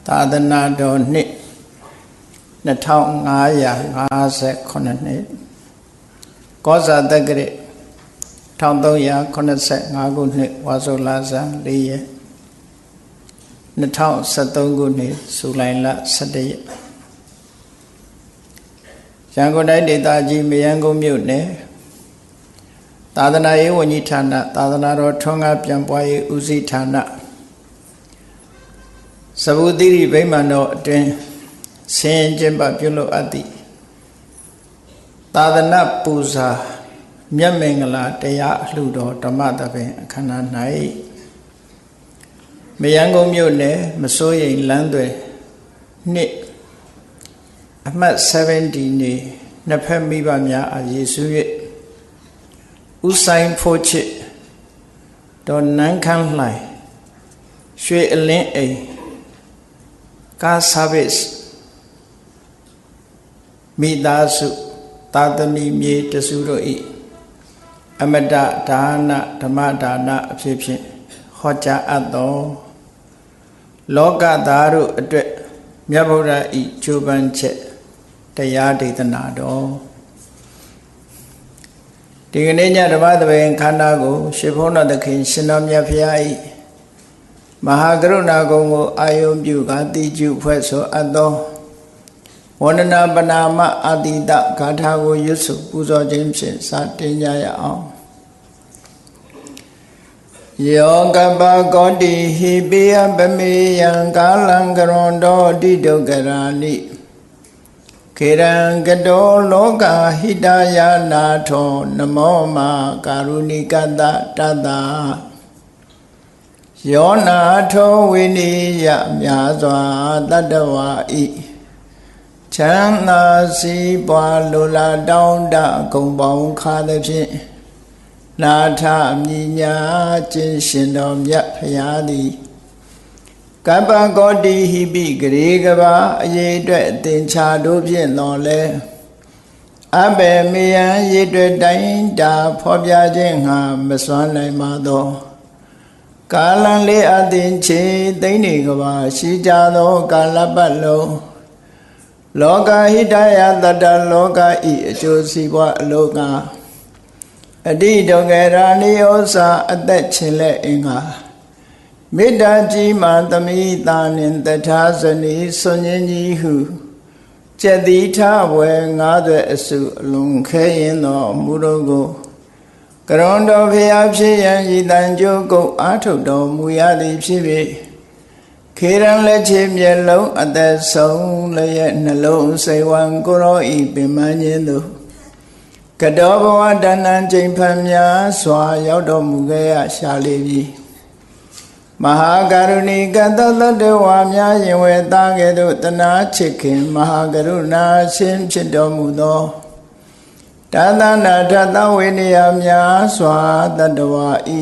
သာသနာတော်နှစ်2559နှစ်ကောဇာတက္ကရာ1385ခုနှစ်ဝါဆိုလဆန်း4ရက်2013ခုနှစ်ဇူလိုင်လ17ရက်ရန်ကုန်တိုင်းဒေသကြီးမရမ်းကုန်းမြို့နယ်သာသနာရေးဝန်ကြီးဌာနသာသနာတော်ထွန်းကားပြန်ပွားရေးဦးစီးဌာနသဗ္ဗတိရိဗိမာန်တော်အတွင်ဆင်းကျင်းပပြုလုပ်အပ်သည့်သာသနာပူဇာမြတ်မင်္ဂလာတရားအလှူတော်ဓမ္မသဘင်အခမ်းအနား၌မရမ်းကုန်းမြို့နယ်မစိုးရိမ်လမ်းသွယ်နှစ်အမှတ်70နေနှစ်ဖက်မိဘများအားရည်စူး၍ဦးဆိုင်ဖို့ချစ်ဒေါ်နန်းခမ်းလှိုင်ရွှေအလင်းအိမ်ကားဆာဗစ်မိသားစုသာသမီမြေတစုတို့၏အမတဒါနဓမ္မဒါနအဖြစ်ဖြင့်ဟောကြားအပ်သောလောကသားတို့အတွက်မြတ်ဗုဒ္ဓ၏ကြိုးပမ်းချက်တရားဒေသနာတော်ဒီကနေ့ညဓမ္မသဘင်ခန္ဓာကိုရှင်ဘုန်းတော်သခင်ရှင်တော်မြတ်ဖရာ၏မဟာကရုဏာကုံကိုအာယုံပြုကာတိကျုဖွဲ့ဆိုအပ်သောဝန္ဒနာပနာမအာတိတဂါထာကိုရွတ်ဆိုပူဇော်ခြင်းဖြင့်စတင်ကြရအောင်ယောကပကောတိဟိပိယပမေယံကာလံကရွန်တောတိဒုက္ခရာနိခေရံကတောလောကဟိတယနာထောနမောမာကာရုဏိကတတတယောနာထောဝိနိယမြာစွာတတ္တဝါဤချမ်းသာစီးပွားလိုလားတောင်းတဂုံပေါင်းခါသဖြင့်နာထမြညာခြင်းရှင်တော်မြတ်ဖရာသည်ကပ္ပကောတိဟိပိဂရေကဘာအရေးအတွက်အသင်္ချာတို့ဖြင့်တော်လဲအဘယ်မေယံရေအတွက်တိုင်းတာဖော်ပြခြင်းငါမစွမ်းနိုင်ပါသောကာလံလေးအသင်ချေသိမ့်နေကဘာရှိကြသောကာလပတ်လုံးလောကဟိတယတတလောကဤအကျိုးစီးပွားအလောကအတိဒုက္ခရာနိယောစာအသက်ချင်လက်အင်္ဂါမေတ္တာကြီးမှသမိတာနှင့်တထာဇနီဆွန်ញင်းကြီးဟုကျက်တိထဝယ်90အစုအလုံးခဲရင်တော်မူတော်ကိုကရွန်တော်ဖျားဖြစ်ရန်ဤတန်ကြိုးကုတ်အားထုတ်တော်မူရသည်ဖြစ်၍ခေရန်လက်ချေမျက်လုံးအသက်ဆုံးလျက်နှလုံးစိတ်ဝံကိုရောဤပင်မခြင်းသို့ကတောဘဝတဏ္ဏချိန်ဖန်များစွာရောက်တော်မူခဲ့ရရှာလေပြီမဟာကရုဏီကတတတဝါများရင်ဝေသားကဲ့သို့တနာချစ်ခင်မဟာကရုဏာရှင်ဖြစ်တော်မူသောဒါသနာထသဝိနည်းများစွာတတဝါဤ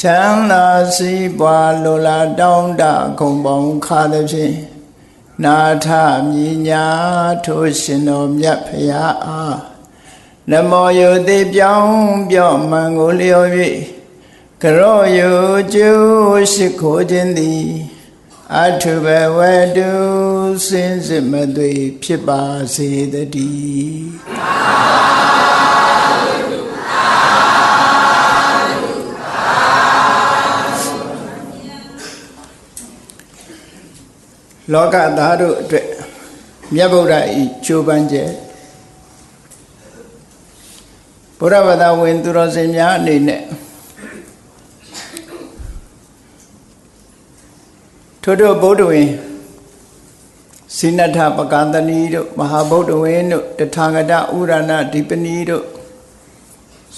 ချမ်းသာစီးပွားလိုလားတောင်းတဂုံပေါင်းခါသဖြင့်နာထမြညာထိုရှင်တော်မြတ်ဖရာအားနမောယုတိပြောင်းပြော့မှန်ကိုလျော်၍ကရောယုကျိုးရှိခိုးခြင်းသည်အထုဘဝတုစင်စစ်မသွေဖြစ်ပါစေတည်းလောကသားတို့အတွက်မြတ်ဗုဒ္ဓဤကြိုးပမ်းချက်ဘုရားဘာသာဝင်သူတော်စင်များအနေနဲ့ထို့ဗုဒ္ဓဝင်စိနထပကန္တနီတို့မဟာဗုဒ္ဓဝင်တို့တထာဂတဥရဏဓိပနီတို့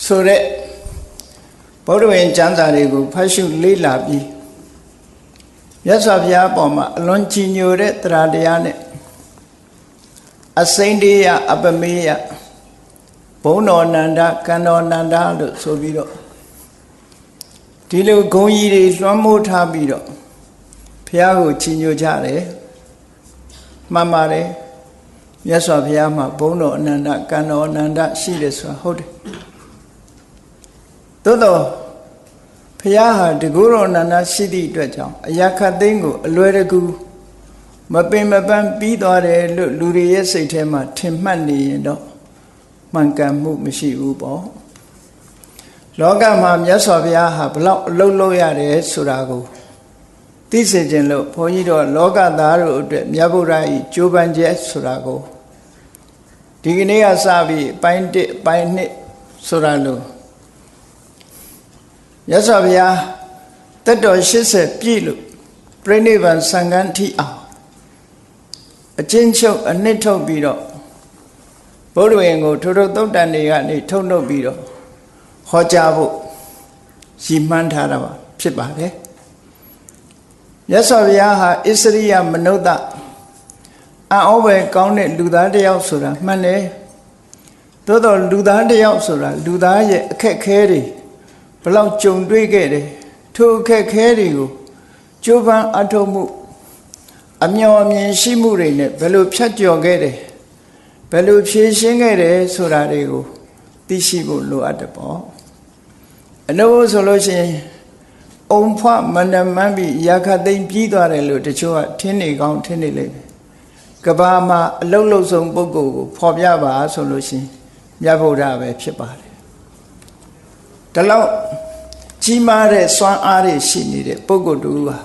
ဆိုတဲ့ဗုဒ္ဓဝင်ကျမ်းစာတွေကိုဖတ်ရှုလေ့လာပြီးမြတ်စွာဘုရားအပေါ်မှာအလွန်ကြည်ညိုတဲ့တရားတရားနဲ့အစိမ့်တရားအပမေယဘုံတော်နန္ဒကံတော်နန္ဒလို့ဆိုပြီးတော့ဒီလိုဂုဏ်ကြီးတွေလွှမ်းမိုးထားပြီးတော့ဘုရားကိုကြည်ညိုကြတယ်မှန်ပါတယ်မြတ်စွာဘုရားမှာဘုံတော်အနန္တကံတော်အနန္တရှိတယ်ဆိုတာဟုတ်တယ်သို့တော့ဘုရားဟာတကူတော်အနန္တရှိသည့်အတွက်ကြောင့်အရာခတ်သိမ်းကိုအလွယ်တကူ မပင်မပန်းပြီးသွားတယ်လို့လူတွေရဲ့စိတ်ထဲမှာထင်မှတ်နေရင်တော့မှန်ကန်မှုမရှိဘူးပေါ့လောကမှာမြတ်စွာဘုရားဟာဘလောက်အလုပ်လုပ်ရတယ်ဆိုတာကိုသိစေခြင်းလို့ဘုန်းကြီးတို့လောကသားတို့အတွက်မြတ်ဗုဒ္ဓ၏ကြိုးပမ်းချက်ဆိုတာကိုဒီကနေ့ကစပြီးပိုင်း1ပိုင်း2ဆိုတာလို့မြတ်စွာဘုရားတက်တော်80ပြည့်လို့ပြိဋိဘံစံဃန်းထိအောင်အချင်းချုပ်အနှစ်ထုတ်ပြီးတော့ဘုရားဝင်ကိုထိုထုတ်တန်တွေကနေထုတ်နှုတ်ပြီးတော့ဟောကြားဖို့ရည်မှန်းထားတာပါဖြစ်ပါတယ်မြတ်စွာဘုရားဟာဣစရိယမနုဿအံ့ဩပဲကောင်းတဲ့လူသားတစ်ယောက်ဆိုတာမှန်တယ်သို့တော့လူသားတစ်ယောက်ဆိုတာလူသားရဲ့အခက်ခဲတွေဘလောက်ကြုံတွေ့ခဲ့တယ်ထိုအခက်ခဲတွေကိုကြိုးပမ်းအထောက်မှုအမျှော်အမြင်ရှိမှုတွေနဲ့ဘယ်လိုဖြတ်ကျော်ခဲ့တယ်ဘယ်လိုဖြေရှင်းခဲ့တယ်ဆိုတာတွေကိုသိရှိဖို့လိုအပ်တယ်ပေါ့အနုဆိုလို့ရှိရင်အုံဖွမန္တမန်းပြီးရာခသိမ့်ပြီးသွားတယ်လို့တချို့ကထင်နေကောင်းထင်နေလိမ့်မယ်ကဘာမှာအလုံးလုံးဆုံးပုဂ္ဂိုလ်ကိုဖော်ပြပါဆိုလို့ရှိရင်မြတ်ဗုဒ္ဓပဲဖြစ်ပါတယ်ဒါလောက်ကြီးမားတဲ့စွမ်းအားတွေရှိနေတဲ့ပုဂ္ဂိုလ်တူဟာ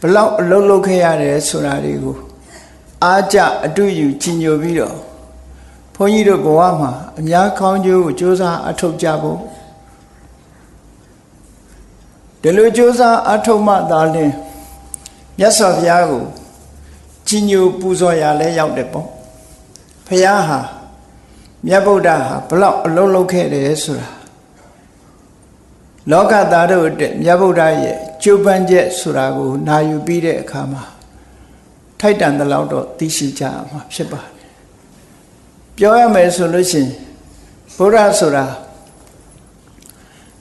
ဘလောက်အလုံးလုံးခဲ့ရတယ်ဆိုတာတွေကိုအားကြအတူယူကြီးညိုပြီးတော့ဘုန်းကြီးတို့ဘဝမှာအများကောင်းကျိုးကိုကြိုးစားအထောက်ကြဖို့ဒီလိုကြိုးစားအထောက်မှသာလျှင်မြတ်စွာဘုရားကိုကြီးညိုပူဇော်ရလဲရောက်တယ်ပေါ့ဘုရားဟာမြတ်ဗုဒ္ဓဟာဘလောက်အလုံးလုံးခဲ့တယ်ဆိုတာလောကသားတို့အတွက်မြတ်ဗုဒ္ဓရဲ့ကြိုးပမ်းချက်ဆိုတာကိုနာယူပြီးတဲ့အခါမှာထိုက်တန်တဲ့လောက်တော့သိရှိကြမှာဖြစ်ပါတယ်ပြောရမယ်ဆိုလို့ရှိရင်ဘုရားဆိုတာ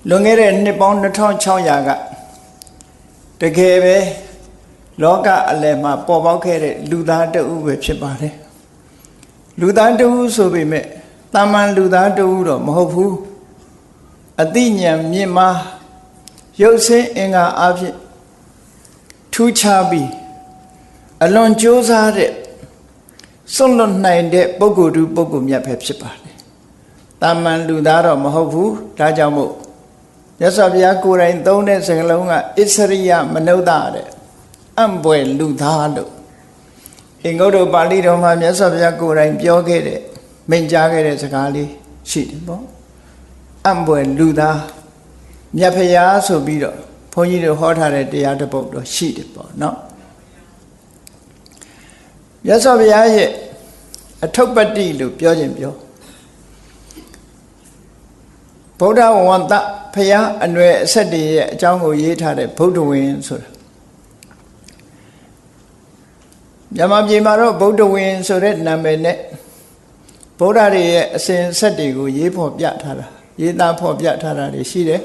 လွန်ခဲ့တဲ့နှစ်ပေါင်း2600ကတကယ်ပဲလောကအလယ်မှာပေါ်ပေါက်ခဲ့တဲ့လူသားတဦးပဲဖြစ်ပါတယ်လူသားတဦးဆိုပေမဲ့တာမန်လူသားတဦးတော့မဟုတ်ဘူးအသိဉာဏ်မြင့်မားရုပ်ဆင်းအင်္ဂါအဖြစ်ထူးခြားပြီးအလွန်ကြိုးစားတဲ့စွန့်လွတ်နိုင်တဲ့ပုဂ္ဂိုလ်တူပုဂ္ဂိုလ်မြတ်ပဲဖြစ်ပါတယ်တာမန်လူသားတော့မဟုတ်ဘူးဒါကြောင့်မို့မြတ်စွာဘုရားကိုယ်တိုင်သုံးတဲ့စကားလုံးကဣစရိယမနုဿတဲ့အံ့ဖွယ်လူသားလို့အင်္ဂုတ္တပါဠိတော်မှာမြတ်စွာဘုရားကိုယ်တိုင်ပြောခဲ့တဲ့မိန့်ကြားခဲ့တဲ့စကားလေးရှိတယ်ပေါ့အံ့ဖွယ်လူသားမြတ်ဖရာဆိုပြီးတော့ဘုန်းကြီးတို့ဟောထားတဲ့တရားတစ်ပုဒ်တော့ရှိတယ်ပေါ့နော်မြတ်စွာဘုရားရဲ့အထုပ္ပတ္တိလို့ပြောခြင်းပြောဗုဒ္ဓဝန္တဖရာအနွယ်အဆက်တွေရဲ့အကြောင်းကိုရေးထားတဲ့ဗုဒ္ဓဝင်ဆိုတာမြန်မာပြည်မှာတော့ဗုဒ္ဓဝင်ဆိုတဲ့နာမည်နဲ့ဗုဒ္ဓတွေရဲ့အစဉ်အဆက်တွေကိုရေးဖော်ပြထားတာရေးသားဖော်ပြထားတာတွေရှိတယ်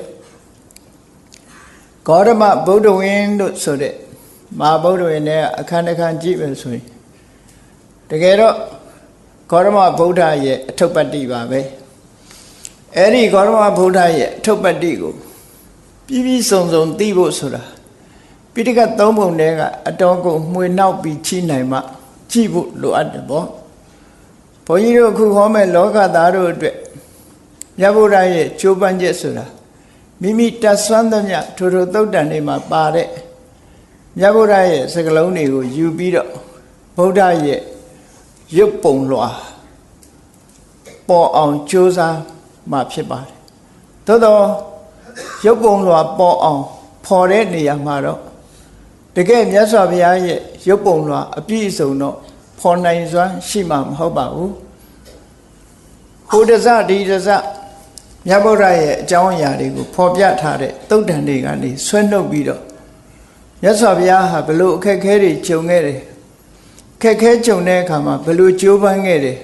ဂေါတမဗုဒ္ဓဝင်လို့ဆိုတဲ့မဟာဗုဒ္ဓဝင်နဲ့အခန်းတစ်ခန်းကြည့်ပဲဆိုရင်တကယ်တော့ဂေါတမဗုဒ္ဓရဲ့အထုပ္ပတ္တိပါပဲအဲ့ဒီဂေါတမဗုဒ္ဓရဲ့အထုပ္ပတ္တိကိုပြီးပြီးစုံစုံသိဖို့ဆိုတာပိဋကတ်သုံးပုံထဲကအတော်ကိုမှွေနောက်ပြီးချိနိုင်မှကြည့်ဖို့လိုအပ်တယ်ပေါ့ဘုန်းကြီးတို့အခုဟောမဲ့လောကသားတို့အတွက်မြတ်ဗုဒ္ဓရဲ့ကြိုးပမ်းချက်ဆိုတာမိမိတတ်ဆွမ်းသမျှထိုထိုသုတ်တန်တွေမှာပါတဲ့မြတ်ဗုဒ္ဓရဲ့စကားလုံးတွေကိုယူပြီးတော့ဗုဒ္ဓရဲ့ရုပ်ပုံလွှာပေါ်အောင်ကြိုးစားမှဖြစ်ပါတယ်သို့တော့ရုပ်ပုံလွှာပေါ်အောင်ဖော်တဲ့နေရာမှာတော့တကယ်မြတ်စွာဘုရားရဲ့ရုပ်ပုံလွှာအပြည့်အစုံတော့ဖော်နိုင်စွမ်းရှိမှာမဟုတ်ပါဘူးဟိုတစဒီတစမြတ်ဗုဒ္ဓရဲ့အကြောင်းအရာတွေကိုဖော်ပြထားတဲ့သုတ်တန်တွေကနေဆွဲနှုတ်ပြီးတော့မြတ်စွာဘုရားဟာဘလို့အခက်ခဲတွေကြုံခဲ့တယ်အခက်ခဲကြုံတဲ့အခါမှာဘလို့ကြိုးပမ်းခဲ့တယ်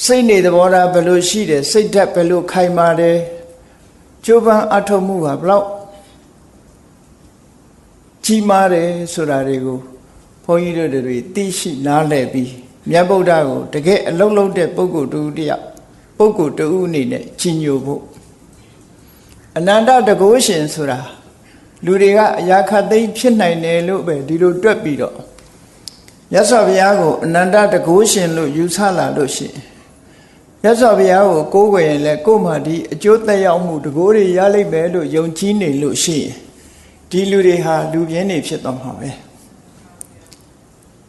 စိတ်နေသဘောထားဘလို့ရှိတယ်စိတ်ဓာတ်ဘလို့ခိုင်မာတယ်ကြိုးပမ်းအထောက်မှုဟာဘလို့ကြီးမားတယ်ဆိုတာတွေကိုဘုန်းကြီးတို့တွေသိရှိနားလည်ပြီးမြတ်ဗုဒ္ဓကိုတကယ်အလုံးလုံးတဲ့ပုဂ္ဂိုလ်တူတယောက်ပုဂ္ဂိုလ်တူအနေနဲ့ကြီးညိုဖို့အနန္တတကုရှင်ဆိုတာလူတွေကအရာခတ်သိမ်းဖြစ်နိုင်တယ်လို့ပဲဒီလိုတွက်ပြီးတော့ မြတ်စွာဘုရားကိုအနန္တတကုရှင်လို့ယူဆလာလို့ရှိရင်မြတ်စွာဘုရားကိုကိုးကွယ်ရင်လည်းကိုယ်မှဒီအကျိုးသက်ရောက်မှုတကုတွေရလိမ့်မယ်လို့ယုံကြည်နေလို့ရှိရင်ဒီလူတွေဟာလူပြင်းတွေဖြစ်သွားမှာပဲ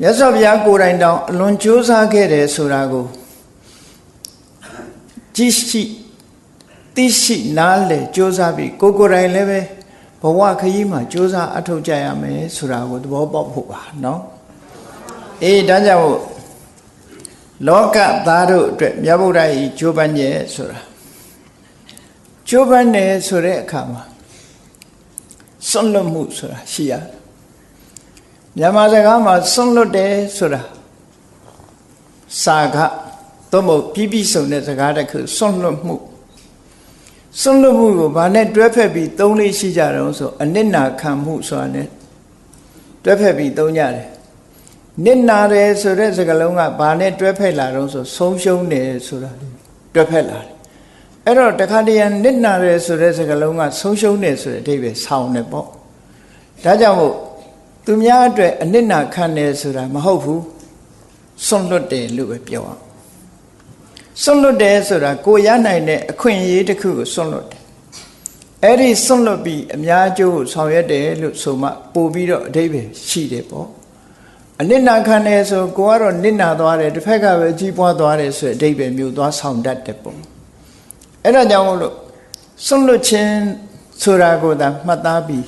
မြတ်စွာဘုရားကိုယ်တိုင်တောင်အလွန်ကြိုးစားခဲ့တယ်ဆိုတာကိုကြည့်ရှိသိရှိနားလည်ကြိုးစားပြီးကိုယ်တိုင်လည်းပဲဘဝခရီးမှာကြိုးစားအထောက်ကြရမယ်ဆိုတာကိုသဘောပေါက်ဖို့ပါနော်ဒါကြောင့်လောကသားတို့အတွက်မြတ်ဗုဒ္ဓ၏ကြိုးပမ်းရဲ့ဆိုတာကြိုးပမ်းတယ်ဆိုတဲ့အခါမှာစွန့်လွတ်မှုဆိုတာရှိရမြန်မာစကားမှာစွန့်လွတ်တယ်ဆိုတာစာကသို့မဟုတ်ပြည့်စုံတဲ့စကားတစ်ခုစွန့်လွတ်မှုကိုဗာနဲ့တွဲဖက်ပြီးသုံးလေးရှိကြတယ်ဆိုအနစ်နာခံမှုဆိုတာနဲ့တွဲဖက်ပြီးသုံးကြတယ်နစ်နာတယ်ဆိုတဲ့စကားလုံးကဘာနဲ့တွဲဖက်လာတော့ဆိုဆုံးရှုံးတယ်ဆိုတာတွဲဖက်လာတယ်အဲ့တော့တခါတည်းနစ်နာတယ်ဆိုတဲ့စကားလုံးကဆုံးရှုံးတယ်ဆိုတဲ့အဓိပ္ပာယ်ဆောင်တယ်ပေါ့ဒါကြောင့်မို့သူများအတွက်အနစ်နာခံတယ်ဆိုတာမဟုတ်ဘူးစွန့်လွတ်တယ်လို့ပဲပြောအောင်စွန့်လွတ်တယ်ဆိုတာကိုရနိုင်တဲ့အခွင့်အရေးတစ်ခုကိုစွန့်လွတ်တယ်အဲ့ဒီစွန့်လွတ်ပြီးအများကျိုးကိုဆောင်ရွက်တယ်လို့ဆိုမှပို့ပြီးတော့အဓိပ္ပာယ်ရှိတယ်ပေါ့အနစ်နာခံတယ်ဆိုကိုကတော့နစ်နာသွားတယ်တစ်ဖက်ကပဲကြီးပွားသွားတယ်ဆိုတဲ့အဓိပ္ပာယ်မျိုးသွားဆောင်တတ်တယ်ပေါ့အဲ့ဒါကြောင့်မို့လို့စွန့်လွတ်ခြင်းဆိုတာကိုသာမှတ်သားပြီး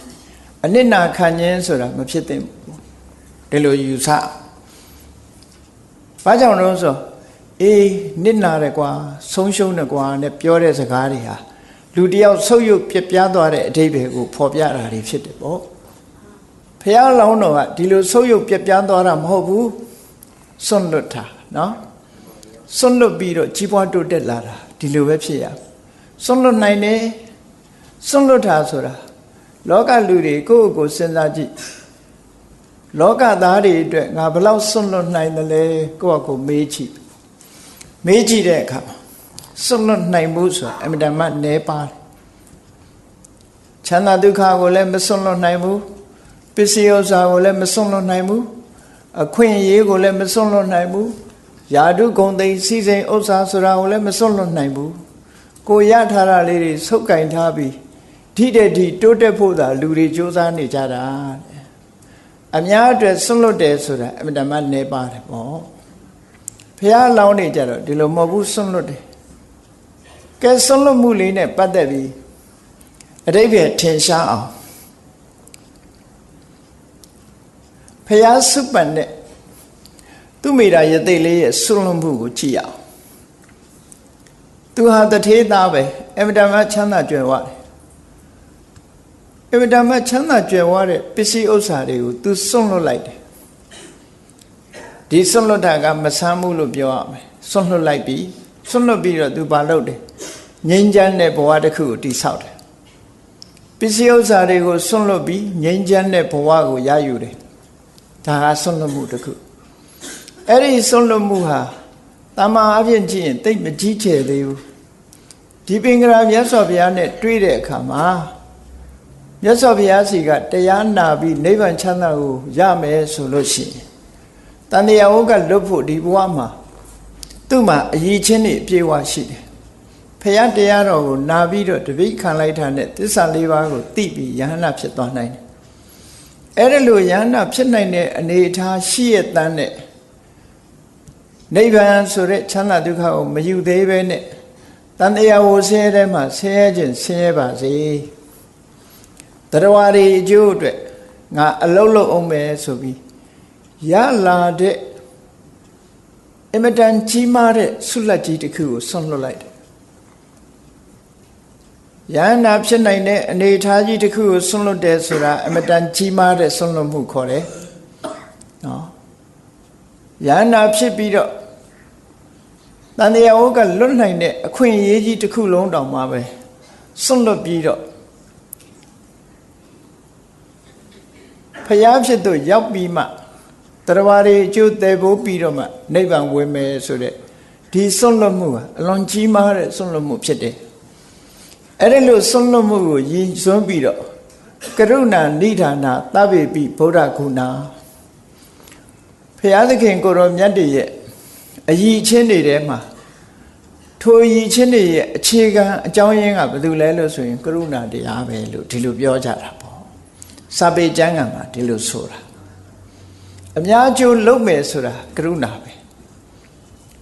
အနစ်နာခံခြင်းဆိုတာမဖြစ်သင့်ဘူးဒီလိုယူဆဘာကြောင့်လဲဆိုနစ်နာတယ်ကွာဆုံးရှုံးတယ်ကွာနဲ့ပြောတဲ့စကားတွေဟာလူတယောက်ဆုပ်ယုပ်ပြပြသွားတဲ့အဓိပ္ပာယ်ကိုဖော်ပြတာတွေဖြစ်တယ်ပေါ့ဘုရားလောင်းတော်ကဒီလိုဆုပ်ယုပ်ပြပြသွားတာမဟုတ်ဘူးစွန့်လွတ်တာနော်စွန့်လွတ်ပြီးတော့ကြီးပွားတိုးတက်လာတာဒီလိုပဲဖြစ်ရစွန့်လွတ်နိုင်တယ်စွန့်လွတ်တာဆိုတာလောကလူတွေကိုယ့်ကိုစဉ်းစားကြည့်လောကသားတွေအတွက်ငါဘယ်လောက်စွန့်လွတ်နိုင်တယ်လဲကိုယ့်ကိုမေးကြည့်တဲ့အခါမှာစွန့်လွတ်နိုင်မှုဆိုတာအမြဲတမ်းနည်းပါတယ်ချမ်းသာဒုက္ခကိုလည်းမစွန့်လွတ်နိုင်ဘူးပစ္စည်းဥစ္စာကိုလည်းမစွန့်လွတ်နိုင်ဘူးအခွင့်အရေးကိုလည်းမစွန့်လွတ်နိုင်ဘူးယာတုဂုံသိစီစိန်ဥစ္စာဆိုတာကိုလည်းမစွန့်လွတ်နိုင်ဘူးကိုရထားတာလေးတွေဆုပ်ကင်ထားပြီးဒီတဲ့ဒီတိုးတက်ဖို့သာလူတွေစူးစမ်းနေကြတာအများအတွက်စွန့်လွတ်တယ်ဆိုတာအမြဲတမ်းနည်းပါတယ်ပေါ့ဘုရားလောင်းနေကြတော့ဒီလိုမဟုတ်ဘူးစွန့်လွတ်တယ်ကဲစွန့်လွတ်မှုလေးနဲ့ပတ်သက်ပြီးအဓိပ္ပာယ်ထင်ရှားအောင်ဘုရားစုပန်တဲ့သူမိတာရသိလေးရဲ့စွန့်လွတ်မှုကိုကြည့်ရအောင်သူဟာတထေးသားပဲအမြဲတမ်းချမ်းသာကြွယ်ဝတယ်အမြဲတမ်းချမ်းသာကြွယ်ဝတဲ့ပစ္စည်းဥစ္စာတွေကိုသူစွန့်လွတ်လိုက်တယ်ဒီစွန့်လွတ်တာကမဆမ်းမှုလို့ပြောရမယ်စွန့်လွတ်လိုက်ပြီးစွန့်လွတ်ပြီးတော့သူဘာလုပ်တယ်ငြိမ်းချမ်းတဲ့ဘဝတစ်ခုကိုတည်ဆောက်တယ်ပစ္စည်းဥစ္စာတွေကိုစွန့်လွတ်ပြီးငြိမ်းချမ်းတဲ့ဘဝကိုရယူတယ်ဒါကစွန့်လွတ်မှုတစ်ခုအဲ့ဒီစွန့်လွတ်မှုဟာတမန်အပြင်ကြည့်ရင်တိတ်မကြီးကျယ်သေးဘူးဒီပင်္ဂရာမြတ်စွာဘုရားနဲ့တွေ့တဲ့အခါမှာမြတ်စွာဘုရားစီကတရားနာပြီးနိဗ္ဗာန်ချမ်းသာကိုရမယ်ဆိုလို့ရှိရင်တန်တရားဝကလွတ်ဖို့ဒီဘဝမှာသူ့မှာအရေးချင်းတွေအပြည့်အဝရှိတယ်ဘုရားတရားတော်ကိုနာပြီးတော့တပိခံလိုက်တာနဲ့သစ္စာလေးပါးကိုသိပြီးယဟန္တာဖြစ်သွားနိုင်တယ်အဲ့ဒါလိုယဟန္တာဖြစ်နိုင်တဲ့အနေအထားရှိရတဲ့နဲ့နိဗ္ဗာန်ဆိုတဲ့ချမ်းသာဒုက္ခကိုမယူသေးပဲနဲ့တန်တရားဝဆင်းရဲတဲ့မှာဆင်းရဲခြင်းဆင်းရဲပါစေတရားဝရီအကျိုးအတွက်ငါအလုံးလုံးအောင်မယ်ဆိုပြီးရလာတဲ့အမတန်ကြီးမားတဲ့ဆုလက်ကြီးတစ်ခုကိုဆွန့်လွတ်လိုက်တယ်ယန္နာဖြစ်နိုင်တဲ့အနေအထားကြီးတစ်ခုကိုဆွန့်လွတ်တယ်ဆိုတာအမတန်ကြီးမားတဲ့ဆွန့်လွတ်မှုခေါ်တယ်နော်ယန္နာဖြစ်ပြီးတော့တန်တရားဝကလွတ်နိုင်တဲ့အခွင့်အရေးကြီးတစ်ခုလုံးတောင်မှပဲဆွန့်လွတ်ပြီးတော့ဖျားဖြစ်တော့ရောက်ပြီးမှတရားဝါရီအကျိုးသေးဖို့ပြီးတော့မှနိဗ္ဗာန်ဝင်မယ်ဆိုတဲ့ဒီဆွန့်လွတ်မှုကအလွန်ကြီးမားတဲ့ဆွန့်လွတ်မှုဖြစ်တယ်အဲ့ဒီလိုဆွန့်လွတ်မှုကိုရည်စွန်းပြီးတော့ကရုဏာနိဒာနာသဗ္ဗေပိဗုဒ္ဓဂုဏဘု ရားသခင်ကိုရောမြတ်တည်းရဲ့အယီချင်းတွေထဲမှာထိုအယီချင်းတွေရဲ့အခြေခံအကြောင်းရင်းကဘာလို့လဲလို့ဆိုရင်ကရုဏာတရားပဲလို့ဒီလိုပြောကြတာပေါ့စာပေကျမ်းဂန်မှာဒီလိုဆိုတာအများကျိုးလုံးမယ်ဆိုတာကရုဏာပဲ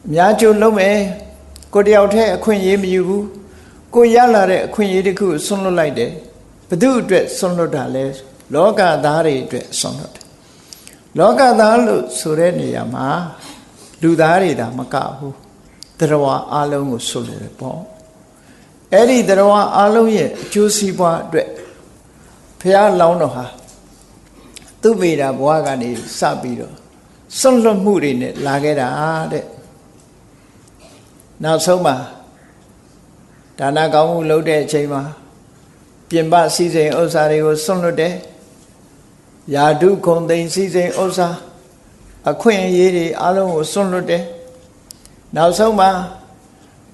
အများကျိုးလုံးမယ်ကိုတယောက်တည်းအခွင့်အရေးမယူဘူးကိုရလာတဲ့အခွင့်အရေးတစ်ခုဆွန့်လွတ်လိုက်တယ်ဘု து အတွက်ဆွန့်လွတ်တာလဲလောကသားတွေအတွက်ဆွန့်လွတ်တယ်လောကသားလို့ဆိုတဲ့နေရာမှာလူသားတွေဒါမကဘူးတရားဝါအလုံးကိုဆွတ်လို့တယ်ပေါ့အဲ့ဒီတရားဝါအလုံးရဲ့အကျိုးစီးပွားအတွက်ဘုရားလောင်းတော်ဟာသူ့မိတာဘဝကနေစပြီးတော့ဆွတ်လွတ်မှုတွေနဲ့လာခဲ့တာတဲ့နောက်ဆုံးမှာဒါနကောင်းမှုလုပ်တဲ့အချိန်မှာပြင်ပစည်းစိမ်ဥစ္စာတွေကိုဆွတ်လွတ်တယ်ယာဓုခုံသိမ်းစည်းစိမ်ဥစ္စာအခွင့်အရေးတွေအလုံးကိုဆွတ်လွတ်တယ်နောက်ဆုံးမှာ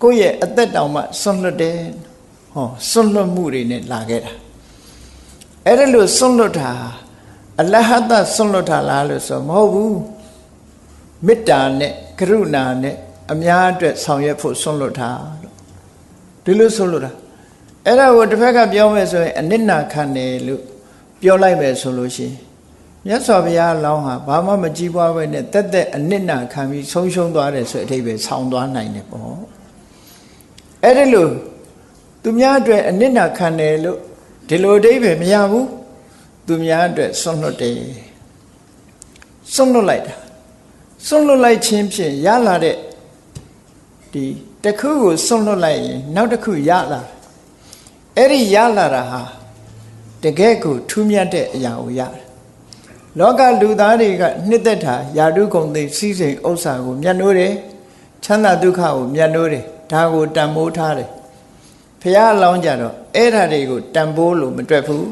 ကိုယ့်ရဲ့အသက်တောင်မှဆွတ်လွတ်တယ်ဟောဆွတ်လွတ်မှုတွေနဲ့လာခဲ့တာအဲ့ဒါလို့ဆွတ်လွတ်တာအလဟတဆွတ်လွတ်တာလားလို့ဆိုမဟုတ်ဘူးမေတ္တာနဲ့ကရုဏာနဲ့အများအတွက်ဆောင်ရွက်ဖို့ဆွတ်လွတ်တာလို့ဒီလိုဆွတ်လွတ်တာအဲ့ဒါကိုတစ်ဖက်ကပြောမယ်ဆိုရင်အနစ်နာခံတယ်လို့ပြောလိုက်မယ်ဆိုလို့ရှိရင်မြတ်စွာဘုရားလောင်းဟာဘာမှမကြည်ပွားပဲနဲ့တက်တက်အနစ်နာခံပြီးဆုံးရှုံးသွားတယ်ဆိုအထိပ္ပယ်ဆောင်းသွားနိုင်တယ်ပေါ့အဲ့ဒါလို့သူများအတွက်အနစ်နာခံတယ်လို့ဒီလိုအထိပ္ပယ်မရဘူးသူများအတွက်ဆွန့်လွတ်တယ်ဆွန့်လွတ်လိုက်တာဆွန့်လွတ်လိုက်ခြင်းဖြင့်ရလာတဲ့ဒီတစ်ခုကိုဆွန့်လွတ်လိုက်ရင်နောက်တစ်ခုရလာအဲ့ဒီရလာတာဟာတကယ်ကိုထူးမြတ်တဲ့အရာကိုရတယ်လောကလူသားတွေကနှစ်သက်တာယာတုဂုံသိစည်းစိမ်ဥစ္စာကိုမြတ်နိုးတယ်ချမ်းသာဒုက္ခကိုမြတ်နိုးတယ်ဒါကိုတန်ဖိုးထားတယ်ဘုရားအလောင်းကြတော့အဲ့ဓာတွေကိုတန်ဖိုးလို့မတွက်ဘူး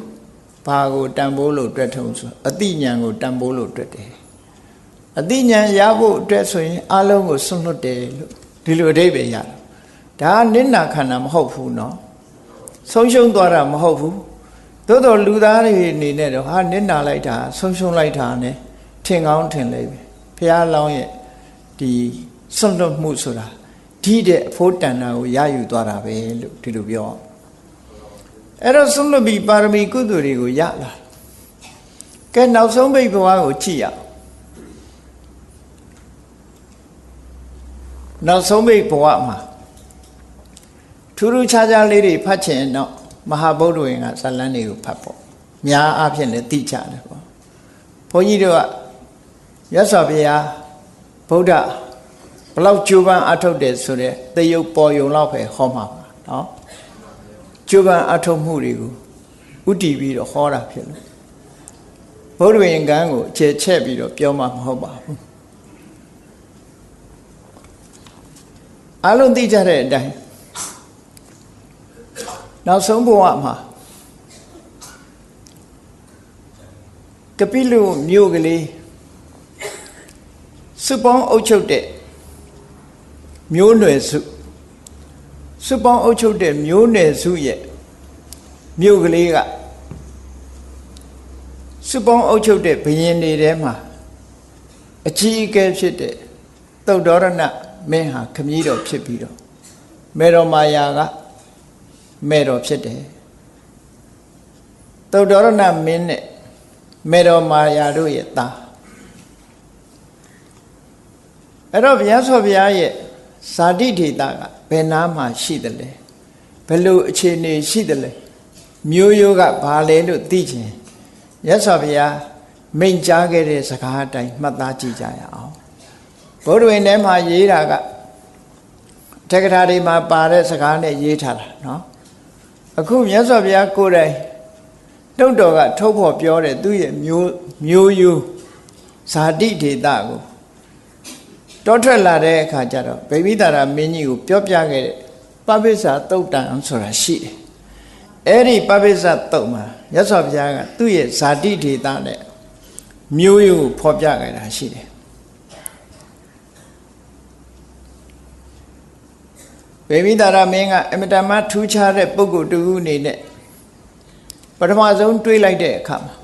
ဘာကိုတန်ဖိုးလို့တွက်ထုံးဆိုအတိညာဏ်ကိုတန်ဖိုးလို့တွက်တယ်အတိညာဏ်ရဖို့အတွက်ဆိုရင်အလုံးကိုဆွန့်လွတ်တယ်လို့ဒီလိုအဓိပ္ပာယ်ရတယ်ဒါကနိနာခန္ဓာမဟုတ်ဘူးနော်ဆုံးရှုံးသွားတာမဟုတ်ဘူးသို့တော်လူသားတွေအနေနဲ့တော့ဟာနစ်နာလိုက်တာဆုံးရှုံးလိုက်တာ ਨੇ ထင်ကောင်းထင်လိမ့်မယ်ဘုရားလောင်းရဲ့ဒီဆွန့်လွတ်မှုဆိုတာဒီတဲ့အဖို့တန်တာကိုရယူသွားတာပဲလို့ဒီလိုပြောအဲ့တော့ဆွန့်လွတ်ပြီးပါရမီကုသိုလ်တွေကိုရလာကဲနောက်ဆုံးပိတ်ဘဝကိုကြည့်ရနောက်ဆုံးပိတ်ဘဝမှာထူးထူးခြားခြားလေးတွေဖတ်ချင်တော့မဟာဗုဒ္ဓဝင်ကဇာလန်းတွေကိုဖတ်ပေါ့များအားဖြင့်လည်းသိကြတယ်ပေါ့ဘုန်းကြီးတို့ကမြတ်စွာဘုရားဗုဒ္ဓဘလောက်ကြိုးပမ်းအထုတ်တယ်ဆိုတဲ့သရုပ်ပေါ်ယုံလောက်ပဲဟောမှာပါနော်ကြိုးပမ်းအထုတ်မှုတွေကိုဥတည်ပြီးတော့ဟောတာဖြစ်လို့ဗုဒ္ဓဝင်ကံကိုအခြေချက်ပြီးတော့ပြောမှာမဟုတ်ပါဘူးအလုံးသိကြတဲ့အတိုင်းနောက်ဆုံးဘဝမှာကပိလုမြို့ကလေးစုပေါင်းအုပ်ချုပ်တဲ့မျိုးနွယ်စုပေါင်းအုပ်ချုပ်တဲ့မျိုးနွယ်စုရဲ့မြို့ကလေးကစုပေါင်းအုပ်ချုပ်တဲ့ဘုရင်တွေထဲမှာအကြီးအကဲဖြစ်တဲ့သုတ္တရဏမင်းဟာခမည်းတော်ဖြစ်ပြီးတော့မေတော်မာယာကမေတော်ဖြစ်တယ်သုတ္တရဏမင်းနဲ့မေတော်မာယာတို့ရဲ့သားအဲ့တော့ဘုရားဆောဘုရားရဲ့ဇာတိဒေတာကဘယ်နာမှာရှိတယ်လဲဘယ်လိုအခြေအနေရှိတယ်လဲမျိုးရိုးကဘာလဲလို့သိချင်ရသော်ဘုရားမိန့်ကြားခဲ့တဲ့စကားအတိုင်းမှတ်သားကြည့်ကြရအောင်ဗုဒ္ဓဝင်ထဲမှာရေးတာကတက္ကရာတွေမှာပါတဲ့စကားနဲ့ရေးထားတာနော်အခုမြတ်စွာဘုရားကိုယ်တိုင်တုတ်တော်ကထုတ်ဖော်ပြောတဲ့သူ့ရဲ့မျိုးရိုးဇာတိဒေတာကိုတောထွက်လာတဲ့အခါကျတော့ဗိမိတာရမင်းကြီးကိုပြောပြခဲ့တဲ့ပပိစ္ဆာသုတ်တံဆိုတာရှိတယ်အဲ့ဒီပပိစ္ဆာသုတ်မှာမြတ်စွာဘုရားကသူ့ရဲ့ဇာတိဒေတာနဲ့မျိုးရိုးကိုဖော်ပြခဲ့တာရှိတယ်ဗိမိတာရမင်းကအမတမထူးခြားတဲ့ပုဂ္ဂိုလ်တူအနေနဲ့ပထမဆုံးတွေးလိုက်တဲ့အခါမှာ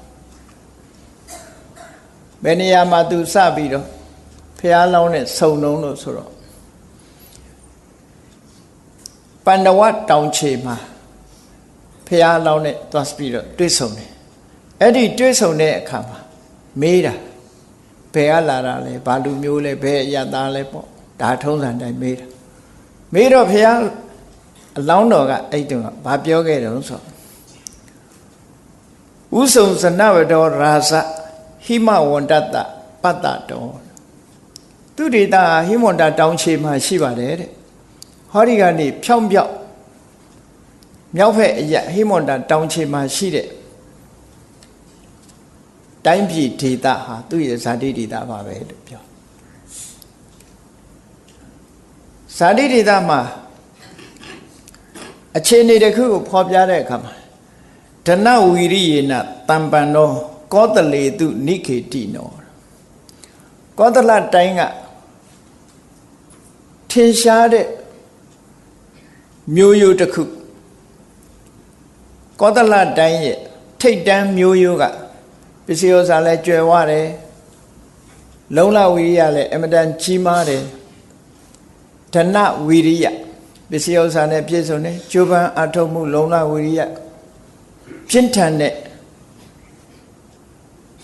ဘယ်နေရာမှာသူစပြီးတော့ ះလောင်းနဲ့စုံလုံးလို့ဆိုတော့ပန္ဒဝတောင်ခြေမှာဖះလောင်းနဲ့သွားပြီးတော့တွေ့ဆုံတယ်အဲ့ဒီတွေ့ဆုံတဲ့အခါမှာမေးတာဘယ်ကလာတာလဲဘာလူမျိုးလဲဘယ်အရသားလဲပေါ့ဒါထုံးစံတိုင်းမေးတာမေးတော့ဖះအလောင်းတော်ကအဲ့တုန်းကဘာပြောခဲ့တယ်ဆိုဥဆုံစနဝတောရာဇဟိမဝန္တတပတ္တတောသူဒေတာဟိမဝန္တတောင်ခြေမှာရှိပါတယ်တဲ့ဟောဒီကနေဖြောင်းပြောက်မြောက်ဖက်အရဟိမဝန္တတောင်ခြေမှာရှိတဲ့တိုင်းပြည်ဒေသဟာသူ့ရဲ့ဇာတိဒေသပါပဲလို့ပြောဇာတိဒေသမှာအခြေအနေတစ်ခုကိုဖော်ပြတဲ့အခါမှာဒနဝီရိယေနတံပန္နောကောသလေတုနိခေတိနောကောသလတိုင်းကထင်ရှားတဲ့မျိုးရိုးတစ်ခုကောသလတိုင်းရဲ့ထိတ်တန်းမျိုးရိုးကပစ္စည်းဥစ္စာလည်းကျွယ်ဝတယ်လုံလဝီရိယလည်းအမတန်ကြီးမားတယ်ဒနဝီရိယပစ္စည်းဥစ္စာနဲ့ပြည့်စုံတယ်ကျိုးပန်းအထုတ်မှုလုံလဝီရိယပြင်းထန်တဲ့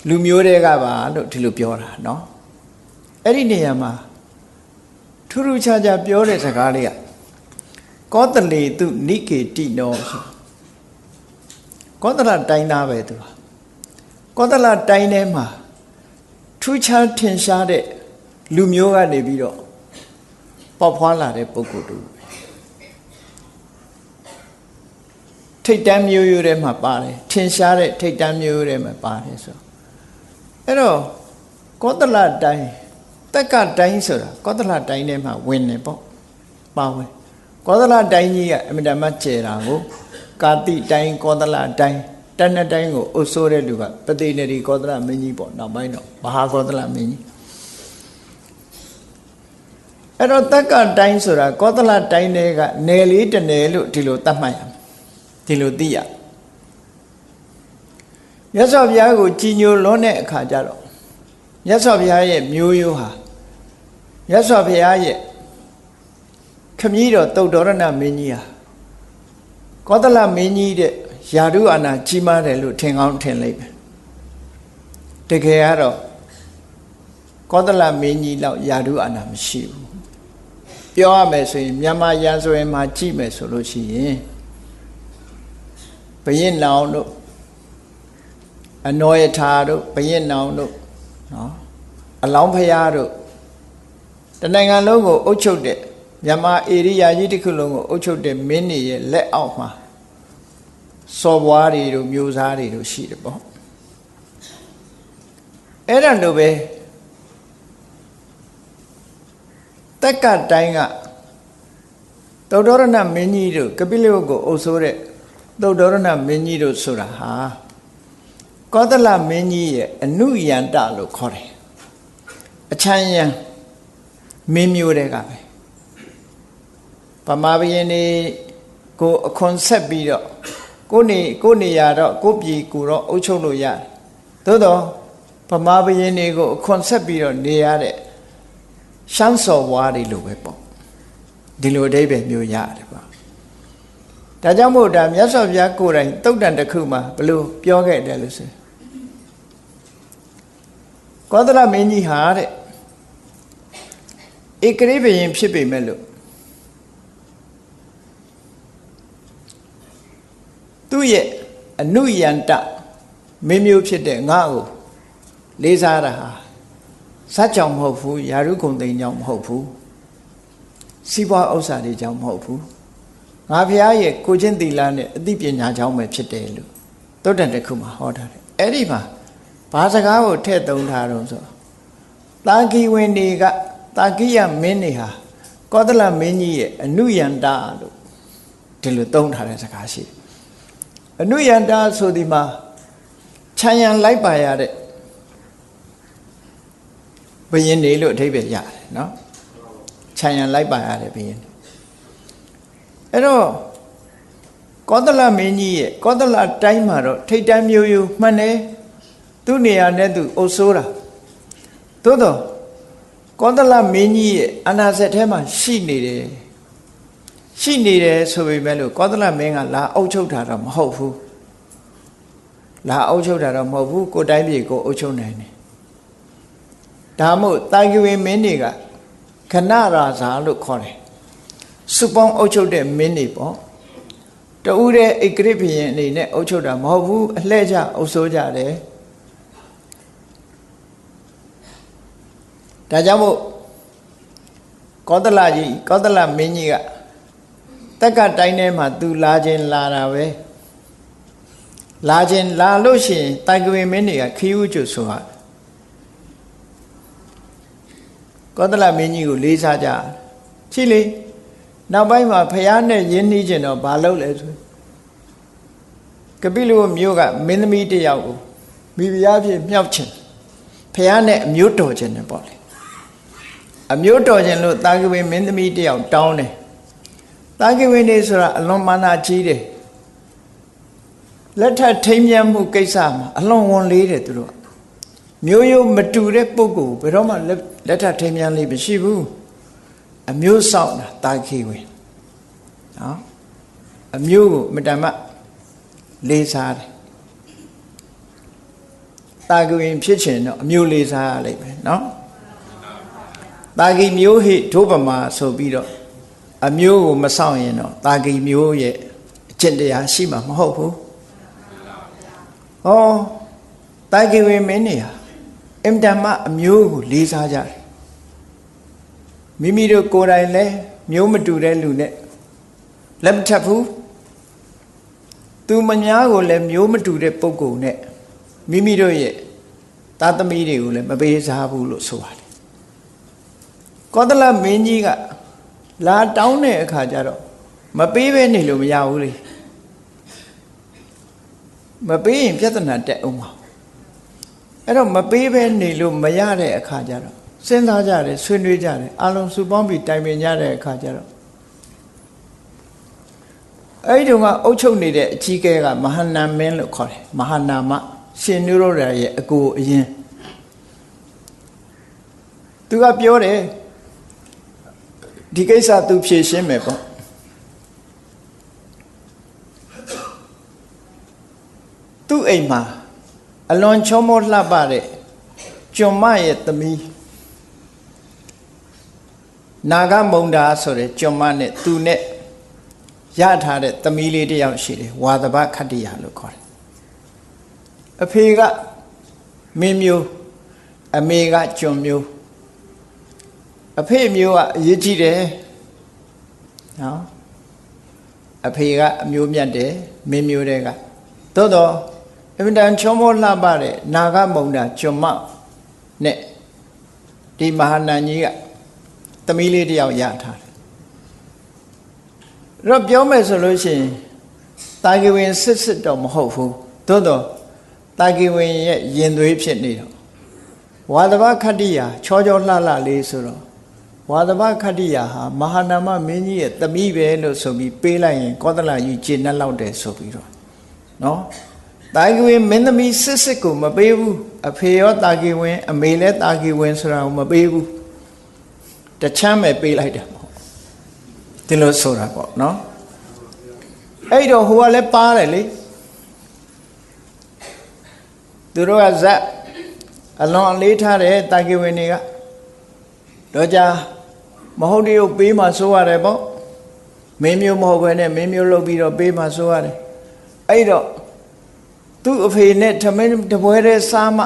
လူမျိုးတွေကပါလို့ဒီလိုပြောတာเนาะအဲ့ဒီနေရာမှာထူးထူးခြားခြားပြောတဲ့စကားလေးကကောသလေတုနိကေတိနောဆိုကောသလတိုင်းသားပဲသူကောသလတိုင်းထဲမှာထူးခြားထင်ရှားတဲ့လူမျိုးကနေပြီးတော့ပေါက်ဖွာလာတဲ့ပုဂ္ဂိုလ်တို့ထိတ်တန်းမျိုးရိုးထဲမှာပါတယ်ထင်ရှားတဲ့ထိတ်တန်းမျိုးရိုးထဲမှာပါတယ်ဆိုအဲ့တော့ကောသလတိုင်းတက္ကတိုင်းဆိုတာကောသလတိုင်းထဲမှာဝင်နေပေါ့ပါဝင်ကောသလတိုင်းကြီးကအမြဲတမ်းကျဲတာကိုကာတိတိုင်းကောသလတိုင်းတဏ္ဍတိုင်းကိုအုပ်စိုးတဲ့လူကပတိနေရီကောသလမင်းကြီးပေါ့နောက်ပိုင်းတော့မဟာကောသလမင်းကြီးအဲ့တော့တက္ကတိုင်းဆိုတာကောသလတိုင်းတွေကနယ်လေးတစ်နယ်လို့ဒီလိုသတ်မှတ်ရဒီလိုသိရမြတ်စွာဘုရားကိုကြည်ညိုလွန်းတဲ့အခါကျတော့မြတ်စွာဘုရားရဲ့မျိုးရိုးဟာမြတ်စွာဘုရားရဲ့ခမည်းတော်သုတ်တော်ရဏမင်းကြီးဟာကောသလမင်းကြီးတဲ့ယာရုအာနာကြီးမားတယ်လို့ထင်ကောင်းထင်လိုက်မယ်တကယ်ကတော့ကောသလမင်းကြီးလောက်ယာရုအာနာမရှိဘူးပြောရမယ်ဆိုရင်မြန်မာရန်ဆိုရင်မှာကြည့်မယ်ဆိုလို့ရှိရင်ဘရင်နောင်တို့အနောယထာတို့ဘရင်နောင်တို့နော်အလောင်းဖျားတို့တနိုင်ငံလုံးကိုအုပ်ချုပ်တဲ့မြန်မာဧရိယာကြီးတစ်ခုလုံးကိုအုပ်ချုပ်တဲ့မင်းတွေရဲ့လက်အောက်မှာစော်ဘွားတွေတို့မျိုးစားတွေတို့ရှိတယ်ပေါ့အဲ့ဒါလိုပဲတက္ကတိုင်းကသုတ္တရဏမင်းကြီးတို့ကပိလဝတ်ကိုအုပ်စိုးတဲ့သုတ္တရဏမင်းကြီးတို့ဆိုတာဟာကောသလမင်းကြီးရဲ့အနုယန္တလို့ခေါ်တယ်အချမ်းယံမင်းမျိုးတွေကပဲဗမာဘုရင်တွေကိုအခွန်ဆက်ပြီးတော့ကိုနေရတော့ကိုပြည်ကိုတော့အုပ်ချုပ်လို့ရတယ်သို့တော့ဗမာဘုရင်တွေကိုအခွန်ဆက်ပြီးတော့နေရတဲ့ရှမ်းစော်ဘွားတွေလိုပဲပေါ့ဒီလိုအဓိပ္ပာယ်မျိုးရတယ်ပေါ့ဒါကြောင့်မို့ဒါမြတ်စွာဘုရားကိုယ်တိုင်တုတ်တန်တစ်ခုမှာဘယ်လိုပြောခဲ့တယ်လို့ဆိုကောသလမင်းကြီးဟာတဲ့ဧကရိဘုရင်ဖြစ်ပေမဲ့လို့သူ့ရဲ့အနုယန္တမင်းမျိုးဖြစ်တဲ့ငါ့ကိုလေးစားတာဟာစัจကြောင့်မဟုတ်ဘူးယာရုဂုံသိမ်းကြောင့်မဟုတ်ဘူးစီးပွားဥစ္စာတွေကြောင့်မဟုတ်ဘူးငါဘုရားရဲ့ကိုချင်းသီလနဲ့အသိပညာကြောင့်ပဲဖြစ်တယ်လို့သုတ္တန်တစ်ခုမှာဟောထားတယ်အဲ့ဒီမှာဘာစကားကိုထည့်သုံးထားတော့ဆိုတာဂီဝင်တွေကတာဂိယမင်းတွေဟာကောသလမင်းကြီးရဲ့အနုယန္တလို့ဒီလိုသုံးထားတဲ့စကားရှိတယ်အနုယန္တဆိုဒီမှာခြံရံလိုက်ပါရတဲ့ဘုရင်တွေလို့အဓိပ္ပာယ်ရတယ်နော်ခြံရံလိုက်ပါရတဲ့ဘုရင်အဲ့တော့ကောသလမင်းကြီးရဲ့ကောသလတိုင်းမှာတော့ထိတ်တန်းမျိုးရိုးမှန်တယ်သူ့နေရာနဲ့သူအုပ်စိုးတာသို့တော့ ကောသလမင်းကြီးရဲ့အာဏာစက်ထဲမှာရှိနေတယ်ဆိုပေမဲ့လို့ကောသလမင်းကလာအုပ်ချုပ်တာတော့မဟုတ်ဘူးလာအုပ်ချုပ်တာတော့မဟုတ်ဘူးကိုတိုင်းပြည်ကိုအုပ်ချုပ်နိုင်တယ်ဒါမို့တာဂိဝေမင်းတွေကခဏရာဇာလို့ခေါ်တယ်စုပေါင်းအုပ်ချုပ်တဲ့မင်းတွေပေါ့တူတဲ့ဣကရိဘုရင်အနေနဲ့အုပ်ချုပ်တာမဟုတ်ဘူးအလှည့်ကျအုပ်စိုးကြတယ်ဒါကြောင့်မို့ကောသလမင်းကြီးကတက်ကတိုင်းထဲမှာသူလာခြင်းလာတာပဲလာလို့ရှိရင်တာဂိဝေမင်းတွေကခီးဥကျွဆိုဟာကောသလမင်းကြီးကိုလေးစားကြချီလေနောက်ပိုင်းမှာဖျားနဲ့ရင်းနှီးကျင်တော့ဘာလုပ်လဲဆိုကပိလဝမျိုးကမင်းသမီးတယောက်ကိုမိဖုရားဖြစ်မြောက်ခြင်းဖျားနဲ့အမျိုးတော်ခြင်းနဲ့ပေါ့လေအမျိုးတော်ခြင်းလို့တာဂိဝေမင်းသမီးတယောက်တောင်းတယ်တာဂိဝေနေဆိုတာအလွန်မာနကြီးတယ်လက်ထပ်ထိမ်းမြတ်မှုကိစ္စမှာအလွန်ဝန်လေးတယ်သူတို့မျိုးရိုးမတူတဲ့ပုဂ္ဂိုလ်ဘယ်တော့မှလက်ထပ်ထိမ်းမြတ်လေးမရှိဘူးအမျိုးဆောင်တာတာဂိဝေနော်အမျိုးကိုမတမလေးစားတယ်တာဂိဝေဖြစ်ချင်တော့အမျိုးလေးစားရလိမ့်မယ်နော်တာဂိမျိုးဟိဒုပမာဆိုပြီးတော့အမျိုးကိုမဆောင်ရင်တော့တာဂိမျိုးရဲ့အကျင့်တရားရှိမှာမဟုတ်ဘူးဟောတာဂိဝေမင်းနေဟာအင်တမအမျိုးကိုလေးစားကြတယ်မိမိတို့ကိုယ်တိုင်လည်းမျိုးမတူတဲ့လူနဲ့လက်မထပ်ဘူးသူမများကိုလည်းမျိုးမတူတဲ့ပုဂ္ဂိုလ်နဲ့မိမိတို့ရဲ့သားသမီးတွေကိုလည်းမပေးစားဘူးလို့ဆိုပါတယ်ကောသလမင်းကြီးကလာတောင်းတဲ့အခါကျတော့မပေးဘဲနေလို့မရဘူးလေမပေးရင်ပြဿနာတက်အောင်ပါအဲ့တော့မပေးဘဲနေလို့မရတဲ့အခါကျတော့စဉ်းစားကြတယ်ဆွေးနွေးကြတယ်အလုံးစုပေါင်းပြီးတိုင်ပင်ကြတဲ့အခါကျတော့အဲ့ဒီတော့ကအုပ်ချုပ်နေတဲ့အကြီးအကဲကမဟာနာမင်းလို့ခေါ်တယ်မဟာနာမရှင်နုရောဓရဲ့အကိုအရင်သူကပြောတယ်ဒီကိစ္စသူဖြေရှင်းမယ်ပေါ့သူ့အိမ်မှာအလွန်ချောမောလှပတဲ့ကျွန်မရဲ့သမီးနာဂမုံဒါဆိုတဲ့ကျွန်မနဲ့သူနဲ့ရထားတဲ့သမီးလေးတယောက်ရှိတယ်ဝါသဘခတ္တိယလို့ခေါ်တယ်အဖေကမင်းမျိုးအမေကကျွန်မျိုးအဖေမျိုးကအရေးကြီးတယ်နော်အဖေကအမျိုးမြတ်တယ်မင်းမျိုးတွေကသို့တော့အင်တန်ချောမောလှပတဲ့နာဂမုံဒါကျွန်မနဲ့ဒီမဟာနန်ကြီးကသမီးလေးတယောက်ရထားတယ်တော့ပြောမယ်ဆိုလို့ရှိရင်တာဂိဝင်စစ်တော့မဟုတ်ဘူးသို့တော့တာဂိဝင်ရဲ့ရင်သွေးဖြစ်နေတော့ဝါသဘခတ္တိယချောလှလေးဆိုတော့ဝါသဘခတ္တိယဟာမဟာနာမမင်းကြီးရဲ့သမီးပဲလို့ဆိုပြီးပေးလိုက်ရင်ကောသလကြီးကျေနပ်လောက်တယ်ဆိုပြီးတော့နော်တာဂိဝင်မင်းသမီးစစ်ကိုမပေးဘူးအဖေရောတာဂိဝင်အမေလည်းတာဂိဝင်ဆိုတာကိုမပေးဘူးတချမ်းပဲပေးလိုက်တယ်ပေါ့ဒီလိုဆိုတာပေါ့နော်အဲ့တော့ဟိုကလည်းပါတယ်လေသူတို့ကဇက်အလွန်အလေးထားတဲ့တာဂိဝင်တွေကတော့ကြာမဟုတ်တရုပ်ပေးမှဆိုရတယ်ပေါ့မင်းမျိုးမဟုတ်ဘဲနဲ့မင်းမျိုးလုပ်ပြီးတော့ပေးမှဆိုရတယ်အဲ့တော့သူ့အဖေနဲ့ထမင်းတပွဲတည်းစားမှ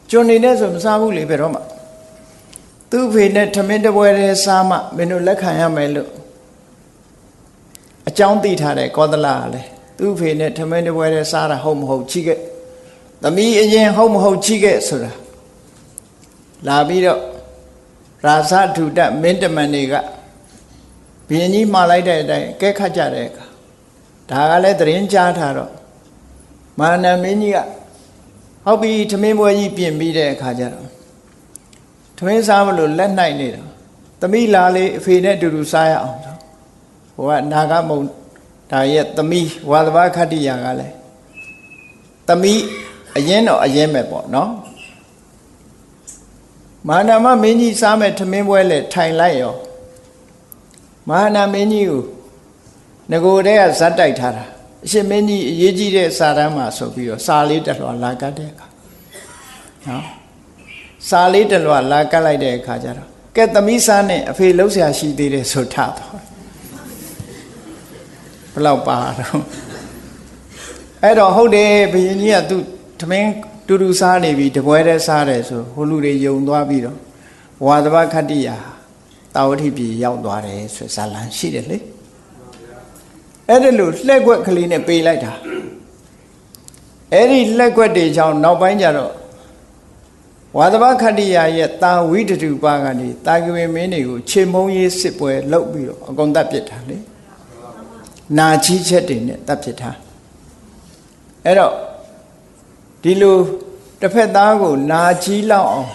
ကျွန်နေနဲ့ဆိုမစားဘူးလေဘယ်တော့မှသူ့အဖေနဲ့ထမင်းတပွဲတည်းစားမှမင်းတို့လက်ခံရမယ်လို့အကြောင်းသိထားတယ်ကောသလကလည်းသူ့အဖေနဲ့ထမင်းတပွဲတည်းစားတာဟုတ်မဟုတ်ချိခဲ့သမီးအရင်ဟုတ်မဟုတ်ချိခဲ့ဆိုတာလာပြီးတော့ရာဇဒုတမင်းတမန်တွေကဘုရင်ကြီးမှားလိုက်တဲ့အတိုင်းကဲခတ်ကြတဲ့အခါဒါကလည်းသတင်းကြားထားတော့မဟာနာမင်းကြီးကဟုတ်ပြီထမင်းပွဲကြီးပြင်ပြီးတဲ့အခါကျတော့ထမင်းစားမလို့လက်နိုင်နေတော့သမီးလာလေအဖေနဲ့အတူတူစားရအောင်တော့ဟိုကနာဂမုံဒါရဲ့သမီးဝါသဘခတ္တိယကလည်းသမီးအရင်တော့အရင်ပဲပေါ့နော် မဟာနာမမင်းကြီးစားမဲ့ထမင်းပွဲလေထိုင်လိုက်ရောမဟာနာမင်းကြီးကိုငကိုတည်းကဇက်တိုက်ထားတာအရှင်မင်းကြီးအရေးကြီးတဲ့စာတမ်းမှာဆိုပြီးတော့စာလေးတစ်လွှာလာကတ်တဲ့အခါနော်စာလေးတစ်လွှာလာကတ်လိုက်တဲ့အခါကျတော့ကဲသမီးစားနဲ့အဖေလှုပ်ရှားရှိသေးတယ်ဆိုထားတော့ဘယ်လောက်ပါတော့အဲ့တော့ဟုတ်တယ်ဘုရင်ကြီးကသူ့ထမင်းတူတူစားနေပြီတပွဲတည်းစားတယ်ဆိုဟိုလူတွေယုံသွားပြီးတော့ဝါသဘခတ္တိယတာဝတိပြည်ရောက်သွားတယ်ဆိုဇာလံရှိတယ်လေအဲ့ဒါလို့လှက်ွက်ကလေးနဲ့ပေးလိုက်တာအဲ့ဒီလှက်ွက်တွေကြောင့်နောက်ပိုင်းကျတော့ဝါသဘခတ္တိယရဲ့တာဝိတတုပကနေတာကဝေမင်းတွေကိုခြေမုံရေးစစ်ပွဲလုပ်ပြီးတော့အကုန်တတ်ပစ်တာလေနာကြီးချက်တွေနဲ့တတ်ပစ်တာအဲ့တော့ဒီလိုတစ်ဖက်သားကိုနာကြီးလောက်အောင်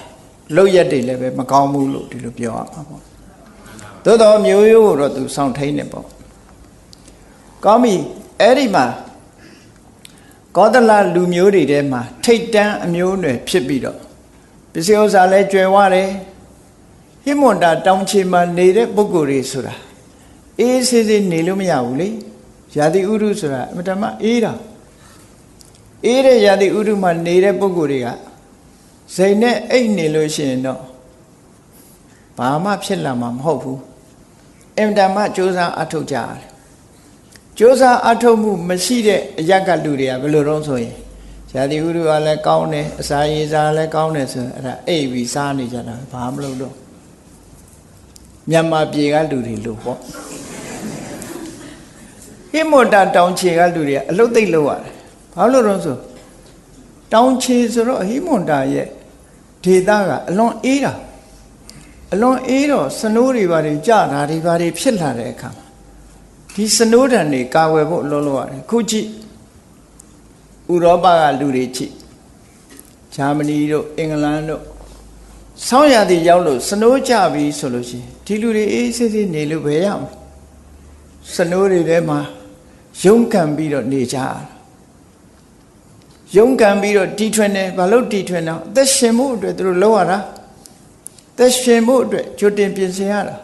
လုပ်ရက်တွေလည်းပဲမကောင်းဘူးလို့ဒီလိုပြောရမှာပေါ့သို့တော်မျိုးရိုးကိုတော့သူစောင့်ထိန်နေပေါ့ကောင်းပြီအဲ့ဒီမှာကောသလလူမျိုးတွေထဲမှာထိတ်တန်းအမျိုးအနွယ်ဖြစ်ပြီးတော့ပစ္စည်းဥစ္စာလည်းကျွယ်ဝတယ်ဟိမွန်တာတောင်ချေမှာနေတဲ့ပုဂ္ဂိုလ်တွေဆိုတာအေးဆေးဆေးနေလို့မရဘူးလေရာသီဥတုဆိုတာအမတမအေးတာအေးတဲ့ရာသီဥတုမှာနေတဲ့ပုဂ္ဂိုလ်တွေကဇိမ်နဲ့အိတ်နေလို့ရှိရင်တော့ဘာမှဖြစ်လာမှာမဟုတ်ဘူးအင်တမစ조사အထုတ်ကြရတယ်စ조사အထုတ်မှုမရှိတဲ့အရက်ကလူတွေကဘယ်လိုတော့ဆိုရင်ရာသီဥတုကလည်းကောင်းတယ်အစာရေစာလည်းကောင်းတယ်ဆိုရင်အဲ့ဒါအိပ်ပြီးစားနေကြတာဘာမလုပ်တော့မြန်မာပြည်ကလူတွေလို့ပေါ့ဟိမွန်တာတောင်ချေကလူတွေကအလုတ်သိပ်လို့ရတယ်ဘာလို့တော့ဆိုတောင်ချေဆိုတော့ဟိမွန်တာရဲ့ဒေသကအလွန်အေးတာအလွန်အေးတော့စနိုးတွေဘာတွေကြတာတွေဘာတွေဖြစ်လာတဲ့အခါမှာဒီစနိုးတံတွေကာဝယ်ဖို့လုံးလို့ရတယ်ခုကြည့်ဥရောပကလူတွေကြည့်ဂျာမနီတို့အင်္ဂလန်တို့ဆောင်းရာသီရောက်လို့စနိုးကြပြီဆိုလို့ရှိရင်ဒီလူတွေအေးဆေးဆေးနေလို့ပဲရမယ်စနိုးတွေထဲမှာရုန်းကန်ပြီးတော့နေကြရရုန်းကန်ပြီးတော့တီထွင်တယ်ဘာလို့တီထွင်တော့အသက်ရှင်မှုအတွက်သူတို့လုပ်ရတာသက်ရှင်မှုအတွက်ကြိုတင်ပြင်ဆင်ရတာ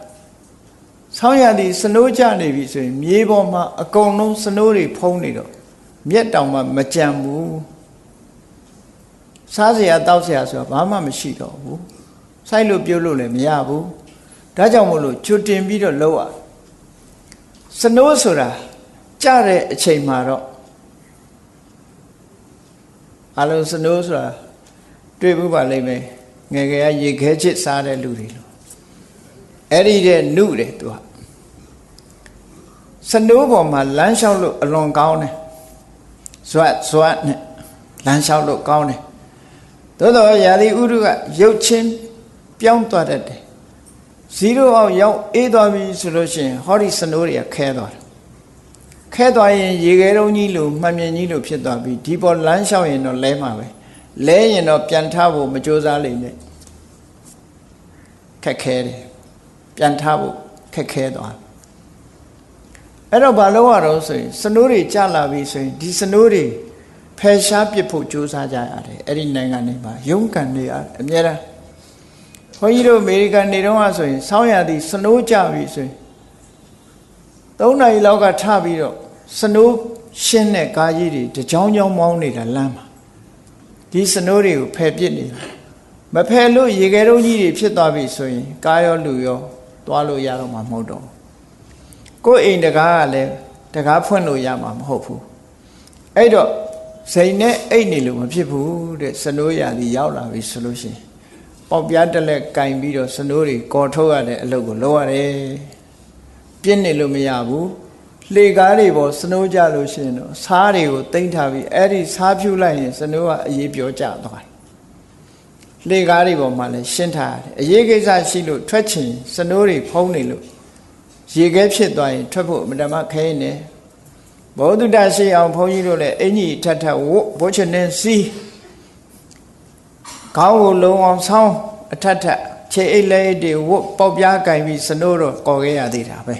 ဆောင်းရာသီစနိုးကြနေပြီဆိုရင်မြေပေါ်မှာအကုန်လုံးစနိုးတွေဖုံးနေတော့မြက်တောင်မှမကြံဘူးစားစရာတောက်စရာဆိုတာဘာမှမရှိတော့ဘူးစိုက်လို့ပြုတ်လို့လည်းမရဘူးဒါကြောင့်မို့လို့ကြိုတင်ပြီးတော့လုပ်ရစနိုးဆိုတာကြတဲ့အချိန်မှာတော့အလုံးစနိုးဆိုတာတွေ့ဘူးပါလိမ့်မယ်ငယ်ငယ်ရေခဲချစ်စားတဲ့လူတွေလို့အဲ့ဒီတဲ့နုတယ်သူကစနိုးပေါ်မှာလမ်းလျှောက်လို့အလွန်ကောင်းတယ်ဇွတ်နဲ့လမ်းလျှောက်လို့ကောင်းတယ်သို့တော်ရာသီဥတုကရုပ်ချင်းပြောင်းသွားတတ်တယ်0အောက်ရောက်အေးသွားပြီဆိုလို့ရှိရင်ဟောဒီစနိုးတွေကခဲသွားတယ်ခဲသွားရင်ရေခဲတုံးကြီးလိုမှန်မြင်ကြီးလိုဖြစ်သွားပြီဒီပေါ်လမ်းလျှောက်ရင်တော့လဲမှာပဲလဲရင်တော့ပြန်ထားဖို့မကြိုးစားလိမ့်နဲ့ခက်ခဲတယ်ပြန်ထားဖို့ခက်ခဲသွားအဲ့တော့ဘာလို့ရတော့ဆိုရင်စနိုးတွေကြလာပြီဆိုရင်ဒီစနိုးတွေဖယ်ရှားပစ်ဖို့ကြိုးစားကြရတယ်အဲ့ဒီနိုင်ငံတွေမှာရုန်းကန်နေရအများအားခွန်ကြီးတို့အမေရိကန်နေတော့ဆိုရင်ဆောင်းရာသီစနိုးကြပြီဆိုရင်3 နာရီလောက်ကထပြီးတော့စနိုးရှင်းတဲ့ကားကြီးတွေတကြောင်ကြောင်မောင်းနေတာလမ်းမှာဒီစနိုးတွေကိုဖယ်ပစ်နေတာမဖယ်လို့ရေခဲတုံးကြီးတွေဖြစ်သွားပြီဆိုရင်ကားရောလူရောသွားလို့ရတော့မှာမဟုတ်တော့ကိုယ်အိမ်တကားကလည်းတကားဖွင့်လို့ရမှာမဟုတ်ဘူးအဲ့တော့စိန်နဲ့အိတ်နေလို့မဖြစ်ဘူးတဲ့စနိုးရာသီရောက်လာပြီဆိုလို့ရှိရင်ပေါက်ပြားတက်လက်ကင်ပြီးတော့စနိုးတွေကော်ထုတ်ရတဲ့အလုပ်ကိုလုပ်ရတယ်ပြင်းနေလို့မရဘူးလှေကားတွေပေါ်စနိုးကြလို့ရှိရင်တော့စားတွေကိုတိမ့်ထားပြီးအဲ့ဒီစားဖြူလိုက်ရင်စနိုးကအရေးပြောကြသွားတယ်လှေကားတွေပေါ်မှာလည်းရှင်းထားရတယ်အရေးကိစ္စရှိလို့ထွက်ချင်စနိုးတွေဖုံးနေလို့ရေခဲဖြစ်သွားရင်ထွက်ဖို့မတမခဲနေဘောဓုတရှိအောင်ဘုန်းကြီးတို့လည်းအင်ကြီးထထဝတ်ဘိုးချင်နေစီးခေါင်းကိုလုံအောင်ဆောင်းအထထခြေအိတ်လေးတွေဝတ်ပေါက်ပြားကင်ပြီးစနိုးတော့ကော်ခဲ့ရသေးတာပဲ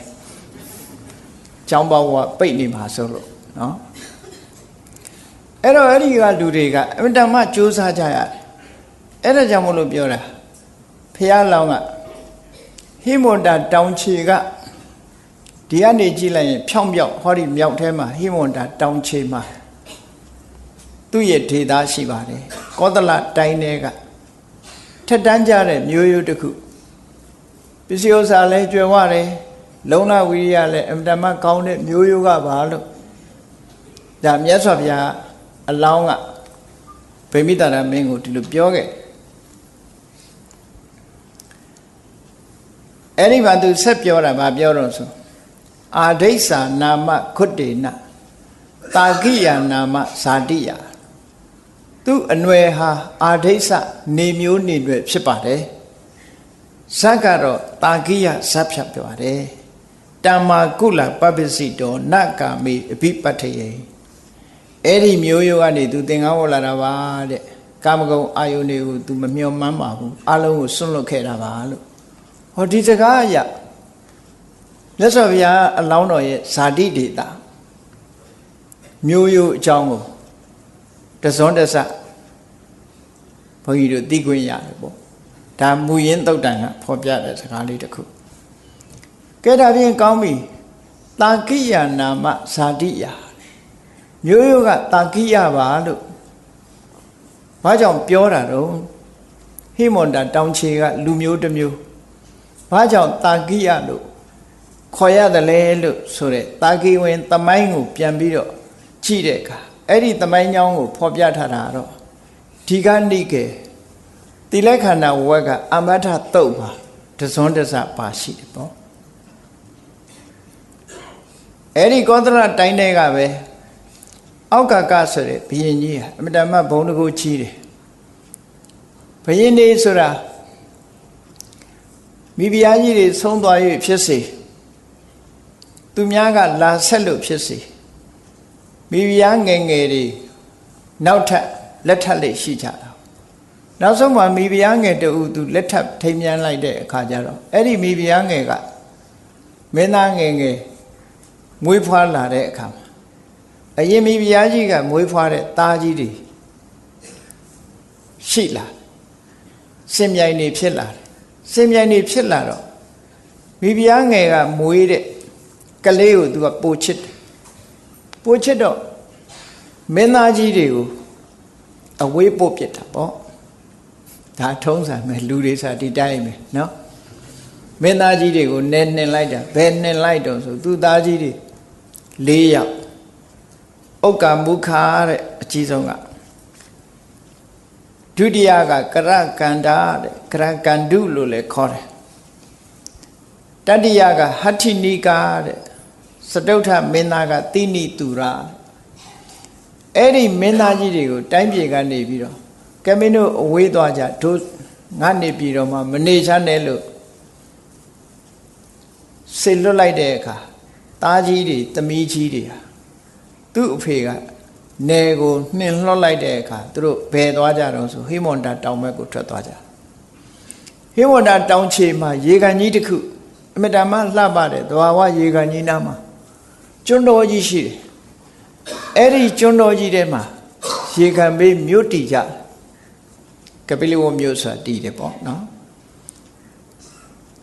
ကျောင်းပေါက်ကပိတ်နေမှာဆိုလို့နော်အဲ့တော့အဲ့ဒီကလူတွေကအမတမစူးစမ်းကြရတယ်အဲ့ဒါကြောင့်မလို့ပြောတာ ဖះလောင်းကဟိမွန်တာတောင်ချေကဒီကနေကြည့်လိုက်ရင်ဖြောင်းပြောက်ဟောဒီမြောက်ထဲမှာဟိမွန်တာတောင်ချေမှာသူ့ရဲ့ဒေသရှိပါတယ်ကောသလတိုင်းထဲကထက်တန်းကြတဲ့မျိုးရိုးတစ်ခုပစ္စည်းဥစ္စာလဲကျွယ်ဝတယ်လုံလဝိရိယလဲအမတမကောင်းတဲ့မျိုးရိုးကပါလို့ဒါမြတ်စွာဘုရားအလောင်းကဗိမိတာရမင်းကိုဒီလိုပြောခဲ့အဲ့ဒီမှာသူဆက်ပြောတာဗာပြောတော့ဆိုအာဒိဋ္ဌာနာမခွတ်တေနတာကိယနာမဇာတိယသူ့အနွယ်ဟာအာဒိဋ္ဌနေမျိုးနေတွေဖြစ်ပါတယ်ဇတ်ကတော့တာကိယဇတ်ဖြတ်ပြောပါတယ်တမ္မာကုလပပ္ပစိတောနကာမိအဘိပတ္ထယေအဲ့ဒီမျိုးရိုးကနေသူသင်္ကန်းဝတ်လာတာပါတဲ့ကာမဂုဏ်အာယုန်တွေကိုသူမမျှော်မှန်းပါဘူးအလုံးကိုစွန့်လွတ်ခဲ့တာပါလို့ဟောဒီစကားအရမြတ်စွာဘုရားအလောင်းတော်ရဲ့ဇာတိဒေတာမျိုးရိုးအကြောင်းကိုတစွန်းတစဘုန်းကြီးတို့သိခွင့်ရတယ်ပေါ့ဒါမူရင်းသုတ်တန်ကဖော်ပြတဲ့စကားလေးတစ်ခုကဲဒါဖြင့်ကောင်းပြီတာကိယနာမဇာတိယမျိုးရိုးကတာကိယပါလို့ဘာကြောင့်ပြောတာတော့ဟိမွန်တာတောင်ချေကလူမျိုးတစ်မျိုးဘာကြောင့်တာကိယလို့ခေါ်ရတယ်လဲလို့ဆိုတဲ့တာကိဝင်သမိုင်းကိုပြန်ပြီးတော့ကြည့်တဲ့အခါအဲ့ဒီသမိုင်းကြောင်းကိုဖော်ပြထားတာတော့ဒီကနိကေတိလက္ခဏာဝက်ကအာမထသုတ်ပါတစွန်းတစပါရှိတယ်ပေါ့အဲ့ဒီကောသလတိုင်းထဲကပဲအောက်ကကဆိုတဲ့ဘုရင်ကြီးဟာအမတမဘုံတကူကြီးတယ်ဘုရင်နေဆိုတာမိဖုရားကြီးတွေဆုံးသွား၍ဖြစ်စေသူများကလာဆက်လို့ဖြစ်စေမိဖုရားငယ်တွေနောက်ထပ်လက်ထပ်လေးရှိကြတာနောက်ဆုံးမှာမိဖုရားငယ်တူသူလက်ထပ်ထိမ်းမြန်းလိုက်တဲ့အခါကျတော့အဲ့ဒီမိဖုရားငယ်ကမင်းသားငယ်မွေးဖွားလာတဲ့အခါမှာအရင်မိဖုရားကြီးကမွေးဖွားတဲ့သားကြီးတွေရှိလာစင်မြိုင်နေဖြစ်လာတယ်စင်မြိုင်နေဖြစ်လာတော့မိဖုရားငယ်ကမွေးတဲ့ကလေးကိုသူကပို့ချစ်တယ်ပို့ချစ်တော့မင်းသားကြီးတွေကိုအဝေးပို့ပစ်တာပေါ့ဒါထုံးစံပဲလူတွေစားဒီတိုင်းပဲเนาะမင်းသားကြီးတွေကိုနဲနှင်လိုက်တာဘယ်နှင်လိုက်တော့ဆိုသူသားကြီးတွေ၄ယောက်ဥက္ကမုခါတဲ့အကြီးဆုံးကဒုတိယကကရကန္တာတဲ့ကရကန္တုလို့လည်းခေါ်တယ်တတိယကဟဋ္ဌိနိကာတဲ့စတုထမင်းသားကတိနိတူရာအဲ့ဒီမင်းသားကြီးတွေကိုတိုင်းပြည်ကနေပြီးတော့ကမင်းတို့အဝေးသွားကြတို့ငါနေပြည်တော်မှာမနေချမ်းနဲ့လို့ဆေလွတ်လိုက်တဲ့အခါသားကြီးတွေသမီးကြီးတွေဟာသူ့အဖေကနယ်ကိုနှင်လွှတ်လိုက်တဲ့အခါသူတို့ဘယ်သွားကြတော့ဆိုဟိမွန်တာတောင်ဘက်ကိုထွက်သွားကြဟိမွန်တာတောင်ခြေမှာရေကန်ကြီးတစ်ခုအမတမလှပတဲ့သဘာဝရေကန်ကြီးနားမှာကျွန်းတော်ကြီးရှိတယ်အဲ့ဒီကျွန်းတော်ကြီးထဲမှာရေကန်ပေးမြို့တည်ကြကပိလဝမြို့ဆိုတာတည်တယ်ပေါ့နော်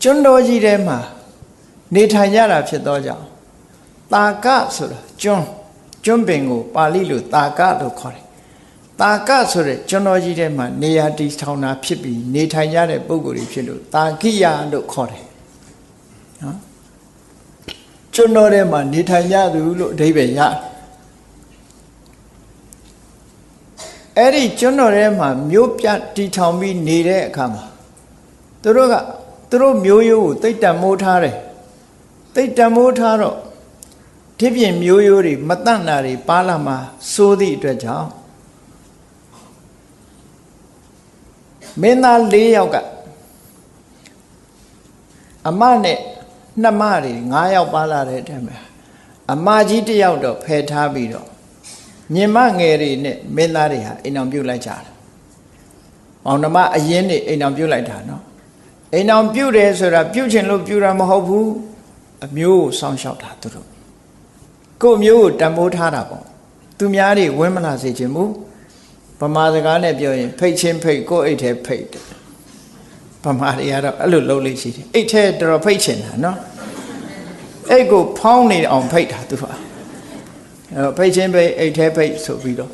ကျွန်းတော်ကြီးထဲမှာနေထိုင်ကြတာဖြစ်သောကြောင့်တာကဆိုတာကျွန်းပင်ကိုပါဠိလိုတာကလို့ခေါ်တယ်တာကဆိုတဲ့ကျွန်းတော်ကြီးထဲမှာနေရာတည်ထောင်တာဖြစ်ပြီးနေထိုင်ကြတဲ့ပုဂ္ဂိုလ်တွေဖြစ်လို့တာကိယလို့ခေါ်တယ်နော်ကျွန်းတော်ထဲမှာနေထိုင်ကြသူလို့အဓိပ္ပာယ်ရအဲ့ဒီကျွန်းတော်ထဲမှာမြို့ပြတည်ထောင်ပြီးနေတဲ့အခါမှာသူတို့မျိုးရိုးကိုသိတ္တမိုးထားတယ်သိတ္တမိုးထားတော့ဒီပြင်မျိုးရိုးတွေမတတ်တာတွေပါလာမှာစိုးသည့်အတွက်ကြောင့်မင်းသား၄ယောက်က အမနဲ့နှစ်မတွေ9ယောက်ပါလာတဲ့အထက်မှာအမကြီးတစ်ယောက်တော့ဖယ်ထားပြီးတော့မြင်မငယ်တွေနဲ့မင်းသားတွေဟာအိမ်အောင်ပြုတ်လိုက်ကြတယ်။မောင်နှမအရင်နေအိမ်အောင်ပြုတ်လိုက်တာနော်။အိမ်အောင်ပြုတ်တယ်ဆိုတာပြုတ်ချင်လို့ပြုတ်တာမဟုတ်ဘူး။အမျိုးကိုစောင့်ရှောက်တာသူတို့။ကို့မျိုးကိုတန်ဖိုးထားတာပေါ့။သူများတွေဝင်းမလာစေချင်ဘူး။ဗမာစကားနဲ့ပြောရင်ဖိတ်ချင်းဖိတ်ကို့အိတ်ထဲဖိတ်တယ်။ ဗမာတွေကတော့အဲ့လိုလုပ်လို့ရှိတယ်အိတ်ထဲတော်ဖိတ်ချင်တာနော်အိတ်ကိုဖောင်းနေအောင်ဖိတ်တာသူကဖိတ်ချင်းဖိတ်အိတ်ထဲဖိတ်ဆိုပြီးတော့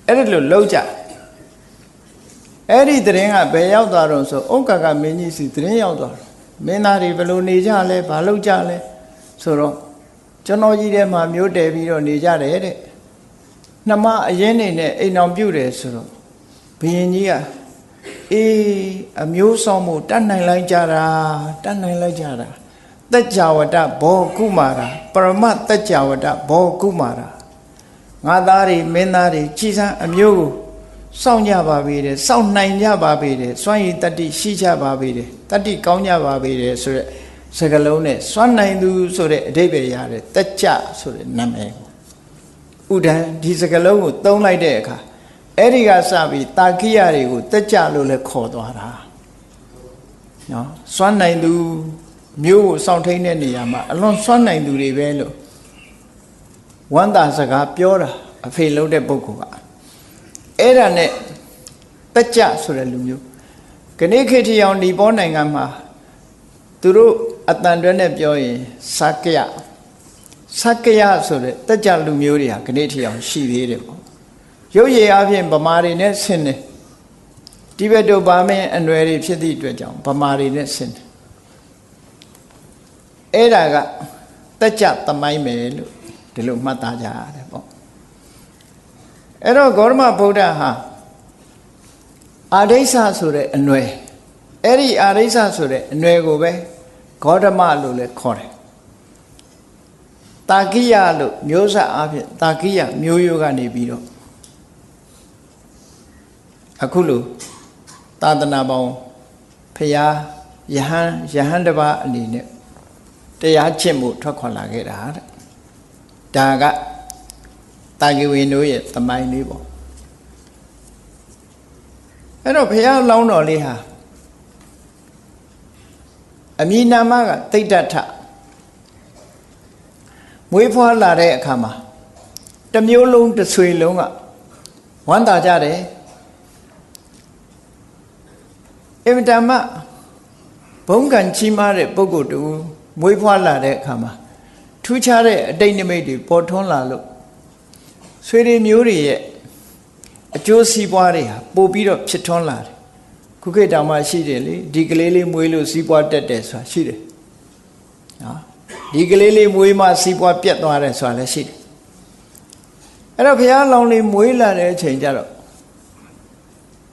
အဲ့ဒီလိုလုပ်ကြအဲ့ဒီသတင်းကဘယ်ရောက်သွားတော့ဆိုဥက္ကကမင်းကြီးစီသတင်းရောက်သွားတယ်မင်းသားတွေဘယ်လိုနေကြလဲဘာလုပ်ကြလဲဆိုတော့ကျွန်တော်ကြီးထဲမှာမျိုးတယ်ပြီးတော့နေကြတယ်တဲ့နှမအရင်နေနဲ့အိမ်အောင်ပြုတ်တယ်ဆိုတော့ဘုရင်ကြီးကအေးအမျိုးဆောင်မှုတတ်နိုင်လိုက်ကြတာတတ်နိုင်လိုက်ကြတာတက်ကြဝတဘောကုမာရာပရမတက်ကြဝတဘောကုမာရာငါသားတွေမင်းသားတွေကြည်စမ်းအမျိုးကိုစောင့်ကြပါပေတယ်စောင့်နိုင်ကြပါပေတယ်စွမ်းရည်တတ္တိရှိကြပါပေတယ်တတ္တိကောင်းကြပါပေတယ်ဆိုရက်စကလုံးနဲ့စွမ်းနိုင်သူဆိုတဲ့အဓိပ္ပာယ်ရတယ်တက်ကြဆိုတဲ့နာမည်ကိုဥဒ္ဒံဒီစကလုံးကိုသုံးလိုက်တဲ့အခါအဲ့ဒီကစပြီးတာကိယတွေကိုတက်ကြလို့လည်းခေါ်သွားတာနော်စွမ်းနိုင်သူမျိုးကိုစောင့်ထိန်တဲ့နေရာမှာအလွန်စွမ်းနိုင်သူတွေပဲလို့ဝန္တာစကားပြောတာအဖေလုံးတဲ့ပုဂ္ဂိုလ်ကအဲ့ဒါနဲ့တက်ကြဆိုတဲ့လူမျိုးခဏခေတ်ထီအောင်ဒီပေါ်နိုင်ငံမှာသူတို့အတန်တွဲနဲ့ပြောရင်စကယဆိုတဲ့တက်ကြလူမျိုးတွေဟာခဏထီအောင်ရှိသေးတယ်ပေါ့ရုပ်ရည်အပြင်ဗမာတွေနဲ့ဆင်းတယ်တိဘက်တို့ဗာမင်းအနွယ်တွေဖြစ်သည့်အတွက်ကြောင့်ဗမာတွေနဲ့ဆင်းတယ်အဲ့ဒါကတက်ကြသမိုင်းမယ်လို့ဒီလိုမှတ်သားကြရတယ်ပေါ့အဲ့တော့ဂေါတမဗုဒ္ဓဟာအာဒိဋ္ဌဆိုတဲ့အနွယ်အဲ့ဒီအာဒိဋ္ဌဆိုတဲ့အနွယ်ကိုပဲဂေါတမလို့လည်းခေါ်တယ်တာကိယလို့မျိုးဆက်အဖြစ်တာကိယမျိုးရိုးကနေပြီးတော့အခုလိုသာသနာပေါင်းဖရာယဟန်တစ်ပါးအနေနဲ့တရားကျင့်မှုထွက်ခွာလာခဲ့တာတဲ့ဒါကတာဂိဝေတို့ရဲ့သမိုင်းလေးပေါ့အဲ့တော့ဘုရားလောင်းတော်လေးဟာအမည်နာမကတိဋ္ဌထမွေးဖွားလာတဲ့အခါမှာတစ်မျိုးလုံးတစ်ဆွေလုံးကဝမ်းသာကြတယ်အင်မတန်မှဘုံကံကြီးမားတဲ့ပုဂ္ဂိုလ်တူမွေးဖွားလာတဲ့အခါမှာထူးခြားတဲ့အတိတ်နိမိတ်တွေပေါ်ထွန်းလာလို့ဆွေတွေမျိုးတွေရဲ့အကျိုးစီးပွားတွေဟာပို့ပြီးတော့ဖြစ်ထွန်းလာတယ်ခုခေတ်တောင်မှရှိတယ်လေဒီကလေးလေးမွေးလို့စီးပွားတက်တယ်ဆိုတာရှိတယ်နော်ဒီကလေးလေးမွေးမှစီးပွားပြတ်သွားတယ်ဆိုတာလည်းရှိတယ်အဲ့တော့ဘုရားလောင်းလေးမွေးလာတဲ့အချိန်ကျတော့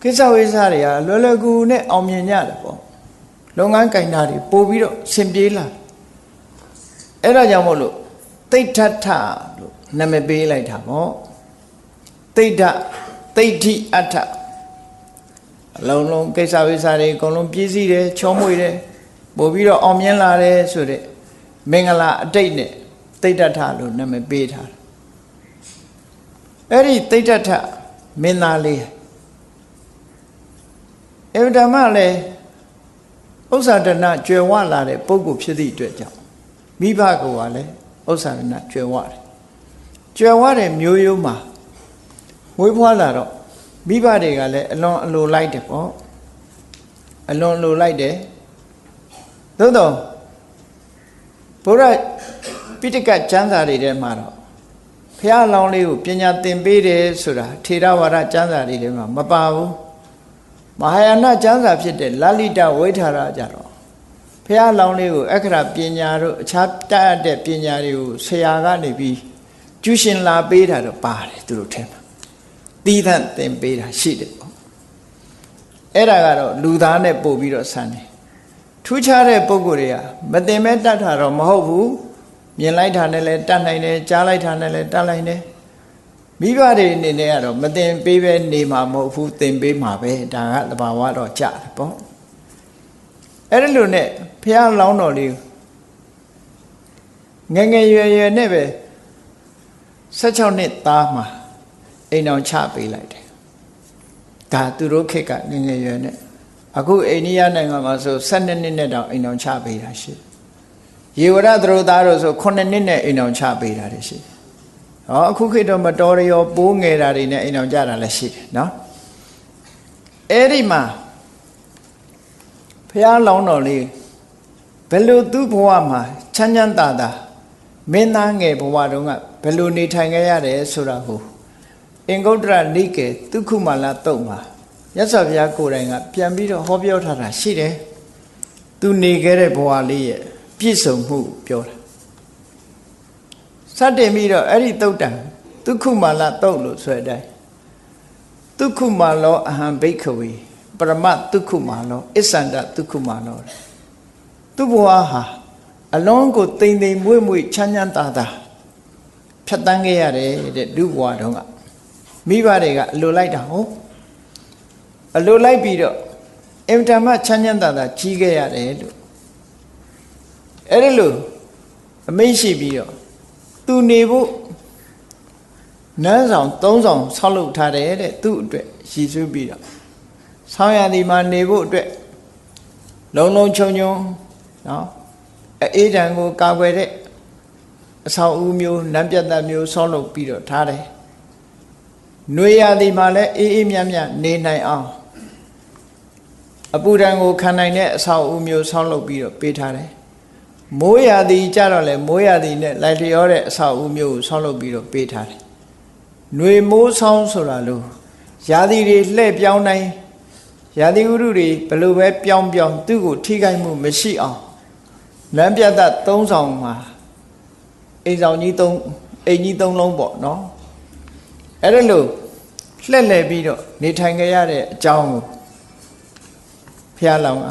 ကိစ္စဝိစ္စတွေကလွယ်လွယ်ကူကူနဲ့အောင်မြင်ကြတယ်ပေါ့လုပ်ငန်းကင်တာတွေပို့ပြီးတော့ဆင်ပြေးလာအဲ့ဒါကြောင့်မို့လို့တိဋ္ဌထလို့နာမည်ပေးလိုက်တာပေါ့တိဋ္ဌသိဋ္ဌိအဋ္ဌအလုံးလုံးကိစ္စဝိစ္စတွေအကုန်လုံးပြည့်စည်တယ်ချောမွေ့တယ်ပို့ပြီးတော့အောင်မြင်လာတယ်ဆိုတဲ့မင်္ဂလာအတိတ်နဲ့တိဋ္ဌထလို့နာမည်ပေးထားတယ်အဲ့ဒီတိဋ္ဌထမင်းသားလေးအဗ္ဗဓမ္မလည်းဥစ္စာဒနာကျွယ်ဝလာတဲ့ပုဂ္ဂိုလ်ဖြစ်သည့်အတွက်ကြောင့်မိဘကလည်းဥစ္စာဒနာကျွယ်ဝတယ်ကျွယ်ဝတဲ့မျိုးရိုးမှာမွေးဖွားလာတော့မိဘတွေကလည်းအလွန်အလိုလိုက်တယ်ပေါ့အလွန်လိုလိုက်တယ်သို့တော့ဘုရားပိဋကကျမ်းစာတွေထဲမှာတော့ဘုရားလောင်းလေးကိုပညာသင်ပေးတယ်ဆိုတာထေရဝါဒကျမ်းစာတွေထဲမှာမပါဘူးမဟာယာနကျမ်းစာဖြစ်တဲ့လလိတဝိထာရကြတော့ဘုရားလောင်းလေးကိုအခရာပညာတို့အခြားတတ်တဲ့ပညာတွေကိုဆရာကနေပြီးကျူးရှင်လာပေးတာတော့ပါတယ်သူတို့ထဲမှာသီးသန့်သင်ပေးတာရှိတယ်ပေါ့အဲ့ဒါကတော့လူသားနဲ့ပို့ပြီးတော့ဆန်းတယ်ထူးခြားတဲ့ပုံကိုယ်တွေကမသင်မဲ့တတ်တာတော့မဟုတ်ဘူးမြင်လိုက်တာနဲ့လည်းတတ်နိုင်တယ်ကြားလိုက်တာနဲ့လည်းတတ်နိုင်တယ်မိဘတွေအနေနဲ့ကတော့မသင်ပေးပဲနေမှာမဟုတ်ဘူးသင်ပေးမှာပဲဒါကသဘာဝတော့ကြတယ်ပေါ့အဲ့ဒီလိုနဲ့ဘုရားလောင်းတော်လေးငယ်ငယ်ရွယ်ရွယ်နဲ့ပဲ16နှစ်သားမှာအိမ်အောင်ချပေးလိုက်တယ်ဒါသူတို့ခေတ်ကငယ်ငယ်ရွယ်နဲ့အခုအိန္ဒိယနိုင်ငံမှာဆို12နှစ်နဲ့တောင်အိမ်အောင်ချပေးတာရှိရေဝရသရုပ်သားတို့ဆို9နှစ်နဲ့အိမ်အောင်ချပေးတာရှိဟောအခုခေတ်တော့မတော်ရရောပိုးငယ်တာတွေနဲ့အိမ်အောင်ကြတာလည်းရှိတယ်နော်အဲ့ဒီမှာဘ ဖះလောင်းတော်လေးဘယ်လိုသူ့ဘဝမှာချမ်းချမ်းသာသာမင်းသားငယ်ဘဝတုန်းကဘယ်လိုနေထိုင်ခဲ့ရတယ်ဆိုတာကိုအင်္ဂုတ္တရနိကေဒုက္ခမလတုတ်မှာမြတ်စွာဘုရားကိုယ်တိုင်ကပြန်ပြီးတော့ဟောပြောထားတာရှိတယ်သူနေခဲ့တဲ့ဘဝလေးရဲ့ပြည့်စုံမှုပြောတာစတင်ပြီးတော့အဲ့ဒီတုတ်တံဒုက္ခမလတုတ်လို့ဆိုတဲ့အတိုင်းဒုက္ခမလောအဟံဘိက္ခဝေပရမဒုက္ခမလောအစ္ဆန္ဒဒုက္ခမလောသူ့ဘဝဟာအလုံးကိုတိမ်တိမ်မွေ့မွေ့ချမ်းချမ်းသာသာဖြတ်တန်းခဲ့ရတယ်တဲ့လူဘဝတုန်းကမိဘတွေကအလိုလိုက်တာဟုတ်အလိုလိုက်ပြီးတော့အင်တမချမ်းချမ်းသာသာကြီးခဲ့ရတယ်လို့အဲ့ဒီလိုအမိန့်ရှိပြီးတော့သူနေဖို့နန်းဆောင်၃ဆောင်ဆောက်လုပ်ထားတယ်တဲ့သူ့အတွက်ရည်စူးပြီးတော့ဆောင်းရသည်မှာနေဖို့အတွက်လုံလုံချုံချုံနော်အေးတံကိုကာကွယ်တဲ့အဆောက်အဦမျိုးနန်းပြတ်သက်မျိုးဆောက်လုပ်ပြီးတော့ထားတယ်။နွေရာသီမှာလည်းအေးအေးမြတ်မြတ်နေနိုင်အောင်အပူဒဏ်ကိုခံနိုင်တဲ့အဆောက်အဦမျိုးဆောက်လုပ်ပြီးတော့ပေးထားတယ်။မိုးရာသီကြတော့လေမိုးရာသီနဲ့လိုက်လျောတဲ့အဆောက်အဦမျိုးကိုဆောက်လုပ်ပြီးတော့ပေးထားတယ်။နွေမိုးဆောင်းဆိုတာလို့ရာသီတွေလှည့်ပြောင်းတိုင်းရာသီဥတုတွေဘယ်လိုပဲပြောင်းပြောင်းသူ့ကိုထိခိုက်မှုမရှိအောင်လမ်းပြတ်သက်၃ဆောင်မှာအိမ်ဆောင်ကြီးအိမ်ကြီး၃လုံးပေါ့နော်အဲ့ဒါလို့လှည့်လည်ပြီးတော့နေထိုင်ကြရတဲ့အကြောင်းကိုဘုရားလောင်းက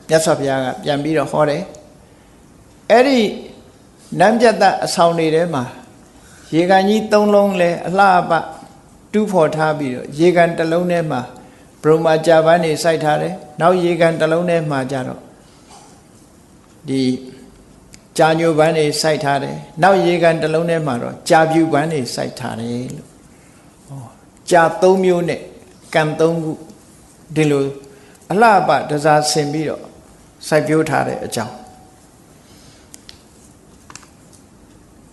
မြတ်စွာဘုရားကပြန်ပြီးတော့ဟောတယ်အဲ့ဒီလမ်းပြတ်သက်အဆောင်တွေထဲမှာရေကန်ကြီး၃လုံးလဲအလှအပတူးဖော်ထားပြီးတော့ရေကန်တစ်လုံးထဲမှာဘုံမှာကြာပန်းနေစိုက်ထားတယ်နောက်ရေကန်တစ်လုံးထဲမှာကြတော့ဒီကြာညိုပန်းနေစိုက်ထားတယ်နောက်ရေကန်တစ်လုံးထဲမှာတော့ကြာပြူပန်းနေစိုက်ထားတယ်လို့ကြာ၃မျိုးနဲ့ကံ၃ခုဒီလိုအလှပတစားဆင်ပြီးတော့စိုက်ပျိုးထားတဲ့အကြောင်း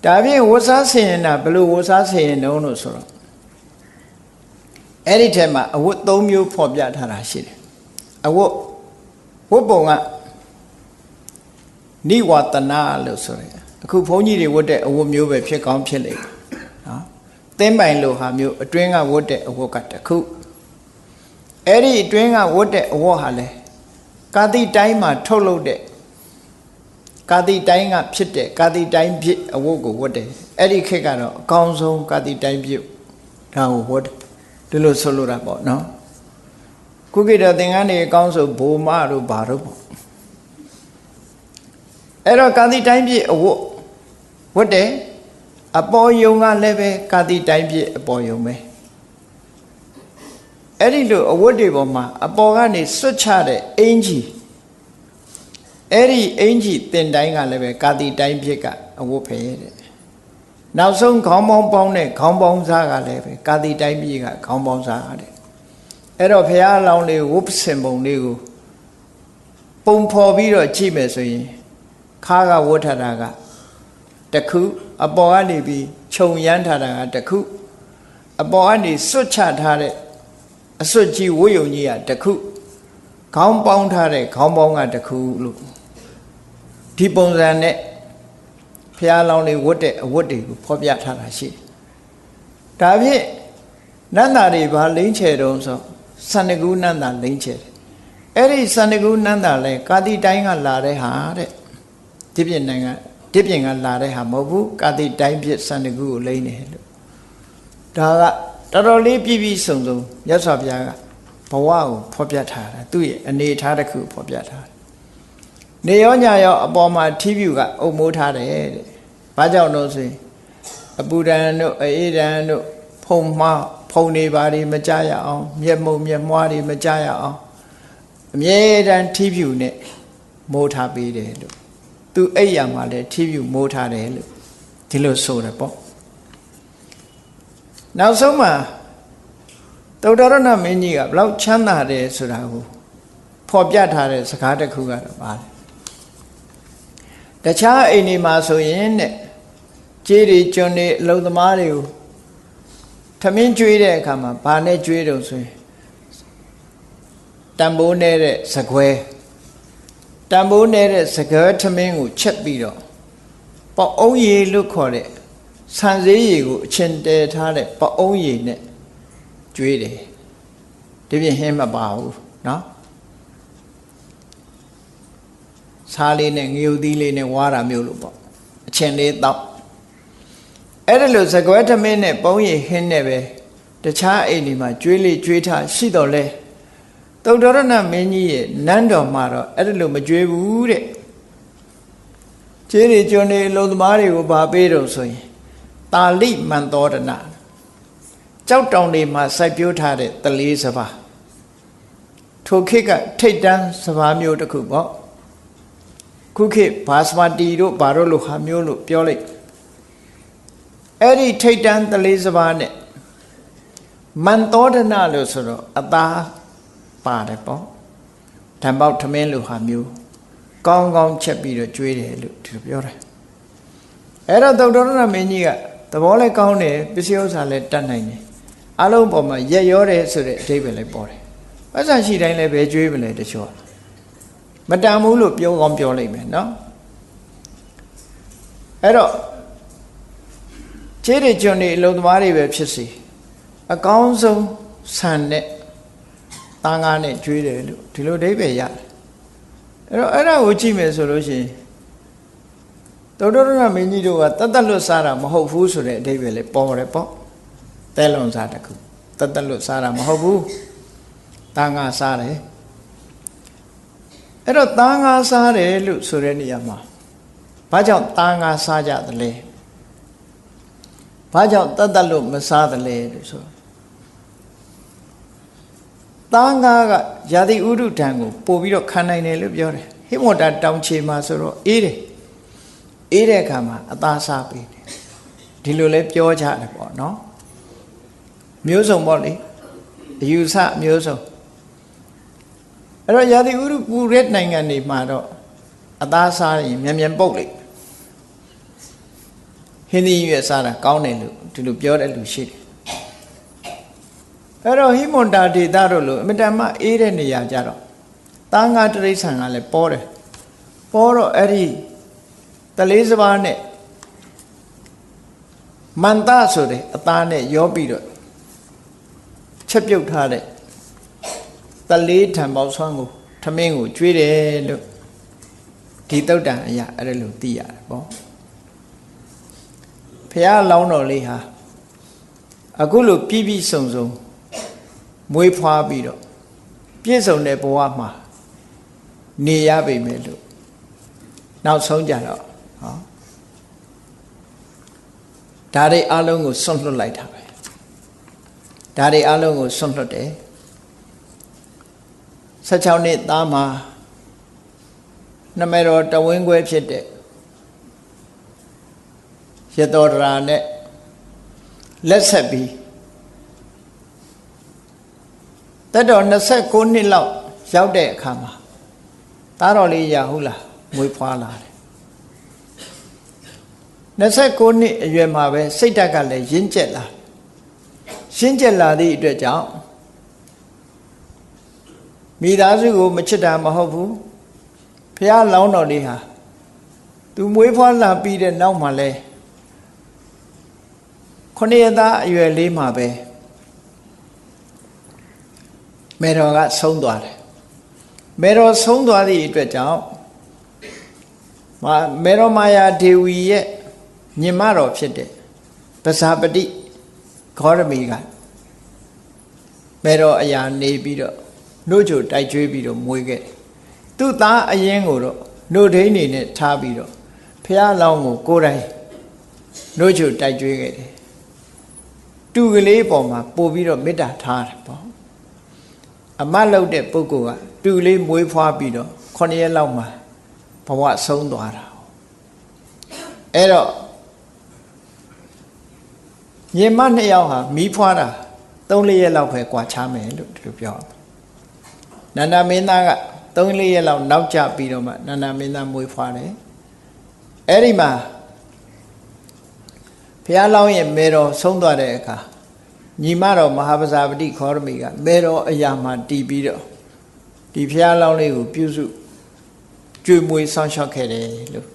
ဒါဖြင့်ဝတ်စားဆင်ရင်တာဘယ်လိုဝတ်စားဆင်ရင်တုံးလို့ဆိုတော့အဲ့ဒီထဲမှာအဝတ်၃မျိုးဖော်ပြထားတာရှိတယ်အဝတ်ပုံကနိဝတနာလို့ဆိုရယ်အခုဘုန်းကြီးတွေဝတ်တဲ့အဝတ်မျိုးပဲဖြစ်ကောင်းဖြစ်လိမ့်မယ်နော်သင်းပိုင်လိုဟာမျိုးအတွင်းကဝတ်တဲ့အဝတ်ကတခုအဲ့ဒီအတွင်းကဝတ်တဲ့အဝတ်ဟာလေကာတိတိုင်းမှာထုတ်လုပ်တဲ့ကာတိတိုင်းကဖြစ်တဲ့ကာတိတိုင်းဖြစ်အဝတ်ကိုဝတ်တယ်အဲ့ဒီခေတ်ကတော့အကောင်းဆုံးကာတိတိုင်းဖြစ်ဒါကိုဝတ်တယ်ဒီလိုဆိုလိုတာပေါ့နော်ခုခေတ်တော့သင်္ကန်းတွေအကောင်းဆိုဘိုမတို့ဘာတို့ပေါ့အဲ့တော့ကာတိတိုင်းပြည့်အဝတ်ဝတ်တယ်အပေါ်ယုံကလည်းပဲကာတိတိုင်းပြည့်အပေါ်ယုံပဲအဲ့ဒီလိုအဝတ်တွေပေါ်မှာအပေါ်ကနေစွတ်ချတဲ့အင်ကြီးအဲ့ဒီအင်ကြီးတင်တိုင်းကလည်းပဲကာတိတိုင်းပြည့်ကအဝတ်ဖယ်တဲ့နောက်ဆုံးခေါင်းပေါင်းပေါင်းတဲ့ခေါင်းပေါင်းစားကလည်းပဲကာတိတိုင်းပြည့်ကခေါင်းပေါင်းစားတဲ့အဲ့တော့ဘုရားအလောင်းလေးဝတ်စင်ပုံလေးကိုပုံဖော်ပြီးတော့ကြည့်မယ်ဆိုရင်ခါကဝတ်ထတာကတခုအပေါ်ကနေပြီးခြုံရမ်းထားတာကတခုအပေါ်ကနေစွတ်ချထားတဲ့အစွတ်ကြီးဝတ်ယုံကြီးကတခုခေါင်းပေါင်းထားတဲ့ခေါင်းပေါင်းကတခုလို့ဒီပုံစံနဲ့ဘုရားလောင်းလေးဝတ်တဲ့အဝတ်တွေကိုဖော်ပြထားတာရှိတယ်။ဒါဖြင့်နန္တာတွေဘာလိမ့်ချေတုံးဆိုစန္ဒကူနန္တာလိမ့်ချေတယ်။အဲ့ဒီစန္ဒကူနန္တာလဲကာတိတိုင်းကလာတဲ့ဟာတဲ့ဒီပြင်ကလာတဲ့ဟာမဟုတ်ဘူးကာတိတိုင်းပြစ်စန္ဒကူကိုလိမ့်နေလို့ဒါကတော်တော်လေးပြည့်ပြည့်စုံစုံမြတ်စွာဘုရားကဘဝကိုဖော်ပြထားတာသူ့ရဲ့အနေထားတစ်ခုဖော်ပြထားတယ်နေရောညရောအပေါ်မှာထီးဖြူကအုပ်မိုးထားတယ်တဲ့ဘာကြောင့်လို့ဆိုရင်အပူဒဏ်တို့အေးဒဏ်တို့ဖုံနေပါတွေမကြရအောင်မျက်မှုံမျက်မွားတွေမကြရအောင်အမြဲတမ်းထီးဖြူနဲ့မိုးထားပေးတယ်လို့သူအိပ်ရမှာလဲထီးဖြူမိုးထားတယ်လို့ဒီလိုဆိုတယ်ပေါ့နောက်ဆုံးမှာသုတ္တရဏမင်းကြီးကဘလောက်ချမ်းသာတယ်ဆိုတာကိုဖော်ပြထားတဲ့စကားတစ်ခုကတော့ပါလေတခြားအိမ်တွေမှာဆိုရင်တဲ့ကြေးတွေကျွန်းတွေအလုံသမားတွေကိုထမင်းကျွေးတဲ့အခါမှာဘာနဲ့ကျွေးတော့ဆိုရင်တန်ဖိုးနေတဲ့စကွဲ တန်ဖိုးနေတဲ့စကားထမင်းကိုချက်ပြီးတော့ပေါ့အုံးရည်လို့ခေါ်တဲ့ဆန်စည်းရည်ကိုအချင်းတဲထားတဲ့ပေါ့အုံးရည်နဲ့ကျွေးတယ်ဒီပြင်ဟင်းမပါဘူးနော်စားလေးနဲ့ငရုတ်သီးလေးနဲ့ဝါတာမျိုးလို့ပေါ့အချင်းလေးတောက်အဲ့ဒါလို့စကွဲထမင်းနဲ့ပုံးရည်ဟင်းနဲ့ပဲတခြားအိမ်ဒီမှာကျွေးလေးကျွေးထားရှိတော့လဲသုတ္တရဏမင်းကြီးရဲ့နန်းတော်မှာတော့အဲ့ဒါလို့မကျွေးဘူးတဲ့ခြေတွေကျွန်းတွေလုံသမားတွေကိုဗာပေးတော့ဆိုရင်တာလိမန္တောဒနာကြောက်တောင်တွေမှာစိုက်ပျိုးထားတဲ့တလေးစပါးထိုခေတ်ကထိတ်တန်းစပါးမျိုးတစ်ခုပေါ့ခုခေတ်ဘာစမတီတို့ဘာတို့လိုဟာမျိုးလို့ပြောလိုက်အဲ့ဒီထိတ်တန်းတလေးစပါးနဲ့မန္တောဒနာလို့ဆိုတော့အသားပါတယ်ပေါ့ဓမ္မောက်ထမင်းလိုဟာမျိုးကောင်းကောင်းချက်ပြီးတော့ကျွေးတယ်လို့ဒီလိုပြောတယ်အဲ့တော့သုတ္တရဏမင်းကြီးကသဘောလည်းကောင်းတယ်ပစ္စည်းဥစ္စာလည်းတတ်နိုင်တယ်အလုံးပေါ်မှာရက်ရောတယ်ဆိုတဲ့အဓိပ္ပာယ်လည်းပေါ်တယ်ပတ်စံရှိတိုင်းလည်းပဲကျွေးမလဲတချို့မတန်ဘူးလို့ပြောကောင်းပြောလိုက်မယ်နော်အဲ့တော့ခြေတွေကျွန်းတွေအလုံးသမားတွေပဲဖြစ်စီအကောင်းဆုံးဆန်နဲ့သားငါးနဲ့ကျွေးတယ်လို့ဒီလိုအဓိပ္ပာယ်ရတယ်အဲ့တော့အဲ့ဒါကိုကြည့်မယ်ဆိုလို့ရှိရင်သုတ္တရဏမင်းကြီးတို့ကတတ်လွတ်စားတာမဟုတ်ဘူးဆိုတဲ့အဓိပ္ပာယ်လေးပေါ်တယ်ပေါ့တဲလွန်စားတခုတတ်လွတ်စားတာမဟုတ်ဘူးသားငါးစားတယ်အဲ့တော့သားငါးစားတယ်လို့ဆိုတဲ့နေရာမှာဘာကြောင့်သားငါးစားကြသလဲဘာကြောင့်တတ်လွတ်မစားသလဲလို့ဆိုသားငါးကယာတိဥဒုဒံကိုပို့ပြီးတော့ခံနိုင်တယ်လို့ပြောတယ်ဟိမောတာတောင်ချေမှာဆိုတော့အေးတယ်အေးတဲ့အခါမှာအသားစားပေးတယ်ဒီလိုလဲပြောကြတယ်ပေါ့နော်မျိုးစုံပေါ့လေအယူဆမျိုးစုံအဲ့တော့ယာတိဥဒုပူတဲ့နိုင်ငံတွေမှာတော့အသားစားရင်မြန်မြန်ပုတ်လိုက်ဟင်းသီးရွက်စားတာကောင်းတယ်လို့ဒီလိုပြောတဲ့လူရှိတယ်အဲ့တော့ဟိမွန်တာဒေသတို့လို့အမတန်မှအေးတဲ့နေရာကြတော့သားငါတိရစ္ဆာန်ကလည်းပေါ်တယ်ပေါ်တော့အဲ့ဒီတလေးစပါးနဲ့မန္တဆိုတဲ့အသားနဲ့ရောပြီးတော့ချက်ပြုတ်ထားတဲ့တလေးထံပေါက်ဆွမ်းကိုထမင်းကိုကျွေးတယ်လို့ဒီတုတ်တန်အရာအဲ့ဒါလို့သိရတယ်ပေါ့ဖះလောင်းတော်လေးဟာအခုလိုပြည့်ပြည့်စုံစုံမွေးဖွားပြီးတော့ပြည့်စုံတဲ့ဘဝမှာနေရပေမဲ့လို့နောက်ဆုံးကြတော့ဟောဒါတွေအလုံးကိုဆွန့်လွတ်လိုက်တာပဲဒါတွေအလုံးကိုဆွန့်လွတ်တယ်16နှစ်သားမှာနမေတော်တဝင်းခွဲဖြစ်တဲ့ရတောဒရာနဲ့လက်ဆက်ပြီးတတ်တော်29နှစ်လောက်ရောက်တဲ့အခါမှာသားတော်လေးရဟုတ်လားမွေးဖွားလာတယ်29နှစ်အရွယ်မှာပဲစိတ်ဓာတ်ကလည်းရင့်ကျက်လာသည့်အတွက်ကြောင့်မိသားစုကိုမချစ်တာမဟုတ်ဘူးဖះလောင်းတော်လေးဟာသူမွေးဖွားလာပြီးတဲ့နောက်မှာလဲ9ရက်သားအရွယ်လေးမှာပဲမေတော်ကဆုံးသွားတယ်မေတော်ဆုံးသွားသည့်အတွက်ကြောင့်မေတော်မာယာဒေဝီရဲ့ညီမတော်ဖြစ်တဲ့ပဇာပတိဂေါရမီကမေတော်အရာနေပြီးတော့နှုတ်ချိုတိုက်ကျွေးပြီးတော့မွေးခဲ့သူ့သားအရင်ကိုတော့နှုတ်ဒိန်းနေနဲ့ထားပြီးတော့ဖះလောင်းကိုကိုယ်တိုင်နှုတ်ချိုတိုက်ကျွေးခဲ့တယ်တူကလေးပေါ်မှာပို့ပြီးတော့မေတ္တာထားတယ်ပေါ့အမတ်လုပ်တဲ့ပုဂ္ဂိုလ်ကတူလေးမွေးဖွားပြီးတော့9ရက်လောက်မှာဘဝဆုံးသွားတာအဲ့တော့ညီမ2ယောက်ဟာမီးဖွားတာ3-4ရက်လောက်ပဲကွာချမယ်လို့ဒီလိုပြောနန္ဒမင်းသားက3-4ရက်လောက်နောက်ကျပြီးတော့မှနန္ဒမင်းသားမွေးဖွားတယ်အဲ့ဒီမှာဘုရားလောင်းရဲ့မေတော်ဆုံးသွားတဲ့အခါညီမတော်မဟာပဇာပတိခောရမီကမေတော်အရာမှာတည်ပြီးတော့ဒီဘုရားလောင်းလေးကိုပြုစု ကျွေးမွေးစောင့်ရှောက်ခဲ့တယ်လို့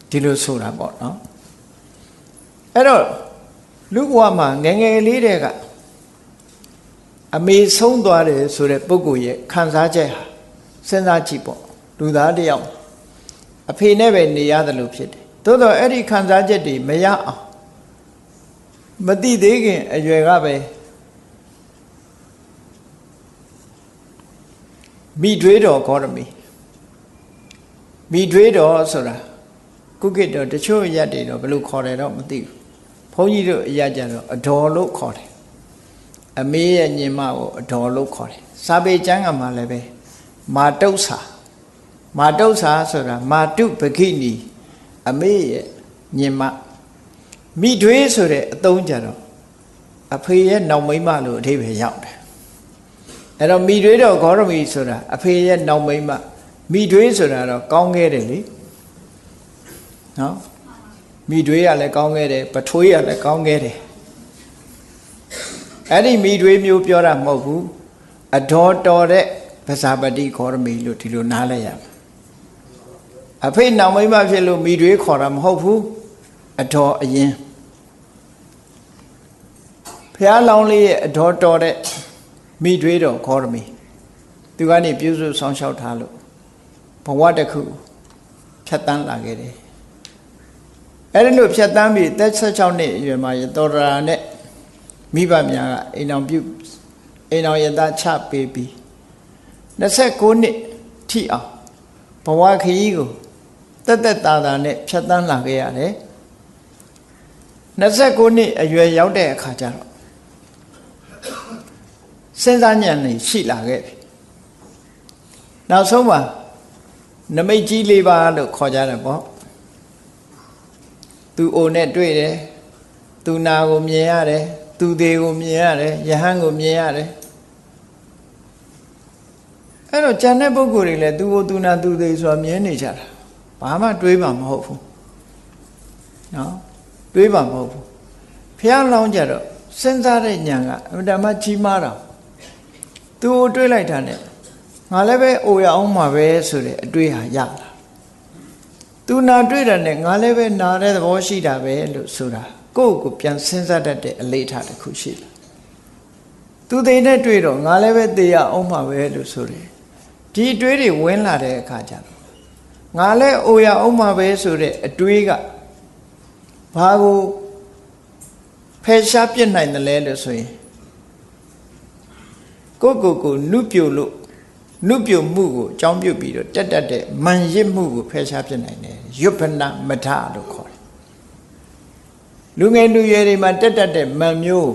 ဒီလိုဆိုတာပေါ့နော်အဲ့တော့လူဘဝမှာငယ်ငယ်လေးတဲ့ကအမေဆုံးသွားတယ်ဆိုတဲ့ပုဂ္ဂိုလ်ရဲ့ခံစားချက်ဟာစဉ်းစားကြည့်ပေါ့လူသားတစ်ယောက်အဖေနဲ့ပဲနေရတယ်လို့ဖြစ်တယ်သို့တော့အဲ့ဒီခံစားချက်တွေမရအောင်မတိသေးခင်အရွယ်ကပဲမိထွေးတော်ဂေါတမီမိထွေးတော်ဆိုတာကုကိတော်တချို့ရက်တွေတော့ဘယ်လိုခေါ်တယ်တော့မသိဘူးဘုန်းကြီးတို့အရက်ကြတော့အတော်လို့ခေါ်တယ်အမေရဲ့ညီမကိုအတော်လို့ခေါ်တယ်စာပေကျမ်းကမှလည်းပဲမာတုဆာဆိုတာမာတုပခိနီအမေရဲ့ညီမမိထွေးဆိုတဲ့အသုံးကြတော့အဖေရဲ့နောက်မိန်းမလို့အဓိပ္ပာယ်ရောက်တယ်အဲ့တော့မိထွေးတော်ဂေါတမီဆိုတာအဖေရဲ့နောက်မိန်းမမိထွေးဆိုတာတော့ကောင်းခဲ့တယ်လေနော်မိထွေးကလည်းကောင်းခဲ့တယ်ပထွေးကလည်းကောင်းခဲ့တယ်အဲ့ဒီမိထွေးမျိုးပြောတာမဟုတ်ဘူးအတော်တော်တဲ့ပဇာပတိဂေါတမီလို့ဒီလိုနားလဲရမယ်အဖေနောက်မိန်းမဖြစ်လို့မိထွေးခေါ်တာမဟုတ်ဘူးအတော်အရင်ဘုရားလောင်းလေးရဲ့အတော်တော်တဲ့မိထွေးတော်ဂေါတမီသူကနေပြုစုဆောင်ရှောက်ထားလို့ဘဝတစ်ခုဖြတ်တန်းလာခဲ့တယ်အဲ့ဒီလိုဖြတ်တန်းပြီးသက်16နှစ်အရွယ်မှာသောတာနဲ့မိဘများကအိမ်အောင်ရသားချပေးပြီး29နှစ်ထိအောင်ဘဝခရီးကိုတက်တာနဲ့ဖြတ်တန်းလာခဲ့ရတယ်29နှစ်အရွယ်ရောက်တဲ့အခါကျတော့စဉ်းစားဉာဏ်နဲ့ရှိလာခဲ့ပြီနောက်ဆုံးမှာနမိတ်ကြီး၄ပါးလို့ခေါ်ကြတယ်ပေါ့သူအိုနဲ့တွေ့တယ်သူနာကိုမြင်ရတယ်သူသေးကိုမြင်ရတယ်ယဟန်ကိုမြင်ရတယ်အဲ့တော့ဉာဏ်တဲ့ပုဂ္ဂိုလ်တွေလည်းသူကိုသူနာသူသေးဆိုတာမြင်နေကြတာဘာမှတွေးမှမဟုတ်ဘူးနော်တွေးမှမဟုတ်ဘူးဖျားလောင်းကြတော့စဉ်းစားတဲ့ဉာဏ်ကအမှန်တမ်းကြီးမားတာသူကိုတွေးလိုက်တာနဲ့ငါလည်းပဲအိုရအောင်မှာပဲဆိုတဲ့အတွေးဟာရလာသူနာတွေ့တယ်နဲ့ငါလည်းပဲနာတဲ့သဘောရှိတာပဲလို့ဆိုတာကိုယ့်ကိုပြန်စဉ်းစားတတ်တဲ့အလေးထားတစ်ခုရှိတယ်သူသိနဲ့တွေ့တော့ငါလည်းပဲသိရအောင်မှာပဲလို့ဆိုတယ်ဒီအတွေးတွေဝင်လာတဲ့အခါကျတော့ငါလည်းအိုရအောင်မှာပဲဆိုတဲ့အတွေးကဘာကိုဖယ်ရှားပြစ်နိုင်တယ်လဲလို့ဆိုရင်ကိုနုပြိုလို့နုပြိုမှုကိုအကြောင်းပြုပြီးတော့တက်တဲ့မန်ရစ်မှုကိုဖယ်ရှားပြစ်နိုင်တယ်ယုပနမထလို့ခေါ်တယ်လူငယ်လူရွယ်တွေမှာတက်တဲ့မန်မျိုး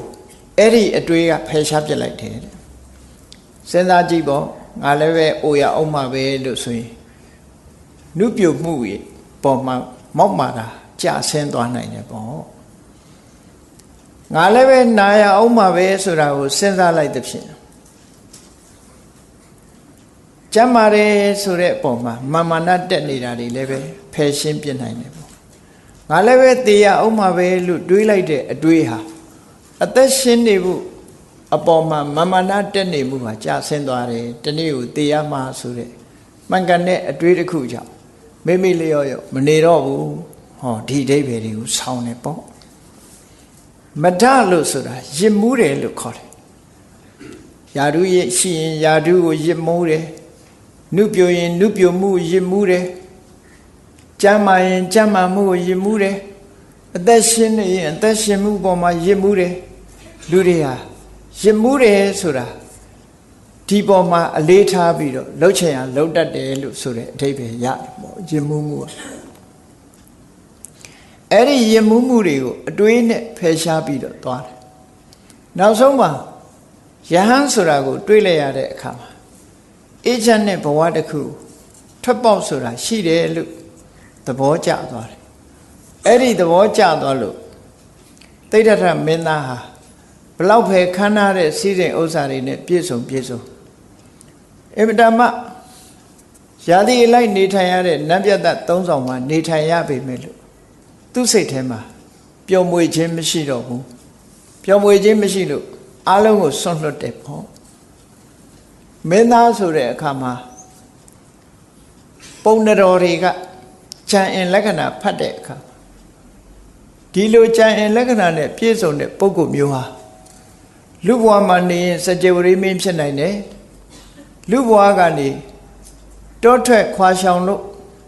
အဲ့ဒီအတွေးကဖယ်ရှားပြစ်လိုက်တယ်စဉ်းစားကြည့်ပေါ့ငါလည်းပဲအိုရအောင်မှာပဲလို့ဆိုရင်နုပြိုမှုရဲ့ပေါ်မှာမောက်မာတာကြာဆင်းသွားနိုင်တယ်ပေါ့ငါလည်းပဲနာရအောင်မှာပဲဆိုတာကိုစဉ်းစားလိုက်တဲ့ဖြင့်ကျမ်းမာတယ်ဆိုတဲ့အပေါ်မှာမာနတက်နေတာတွေလည်းပဲဖယ်ရှင်းပြနိုင်တယ်ပေါ့ငါလည်းပဲသေရအောင်မှာပဲလို့တွေးလိုက်တဲ့အတွေးဟာအသက်ရှင်နေဖို့အပေါ်မှာမာနတက်နေမှုဟာကြာဆင်းသွားတယ်တနေ့ကိုသေရမှာဆိုတဲ့မှန်ကန်တဲ့အတွေးတစ်ခုကြောင့်မိလျော့မနေတော့ဘူးဟောဒီအဓိပ္ပာယ်တွေကိုဆောင်းနေပေါ့မထလို့ဆိုတာရစ်မှုတယ်လို့ခေါ်တယ်ယာဓုရဲ့ရှိရင်ယာဓုကိုရစ်မှုတယ်နုပြိုရင်နုပြိုမှုရစ်မှုတယ်ကျမ်းမာရင်ကျမ်းမာမှုကိုရစ်မှုတယ်အသက်ရှင်နေရင်အသက်ရှင်မှုပေါ်မှာရစ်မှုတယ်လူတွေဟာရစ်မှုတယ်ဆိုတာဒီပေါ်မှာအလေးထားပြီးတော့လှုပ်ချင်အောင်လှုပ်တတ်တယ်လို့ဆိုတဲ့အဓိပ္ပာယ်ရတယ်ပေါ့ရစ်မှုအဲ့ဒီရစ်မှုတွေကိုအတွေးနဲ့ဖယ်ရှားပြီးတော့သွားတယ်နောက်ဆုံးမှာယဟန်ဆိုတာကိုတွေးလိုက်ရတဲ့အခါမှာအေဂျင့်နဲ့ဘဝတစ်ခုထွက်ပေါက်ဆိုတာရှိတယ်လို့သဘောကျသွားတယ်အဲ့ဒီသဘောကျသွားလို့တိဋ္ဌထမင်းသားဟာဘလောက်ပဲခမ်းနားတဲ့စီးစိမ်ဥစ္စာတွေနဲ့ပြည့်စုံအမတမရာသီအလိုက်နေထိုင်ရတဲ့နတ်ပြတ်သုံးဆောင်မှာနေထိုင်ရပေမဲ့လို့သူ့စိတ်ထဲမှာပျော်မွေခြင်းမရှိတော့ဘူးပျော်မွေခြင်းမရှိလို့အလုံးကိုဆွန့်လွတ်တယ်ပေါ့မင်းသားဆိုတဲ့အခါမှာ ပုံတော်တွေကကြံအင်လက္ခဏာဖတ်တဲ့အခါဒီလိုကြံအင်လက္ခဏာနဲ့ပြည့်စုံတဲ့ပုဂ္ဂိုလ်မျိုးဟာလူဘဝမှာနေရင်စကြဝဠာမင်းဖြစ်နိုင်တယ်လူဘဝကနေတောထွက်ခွာရှောင်လို့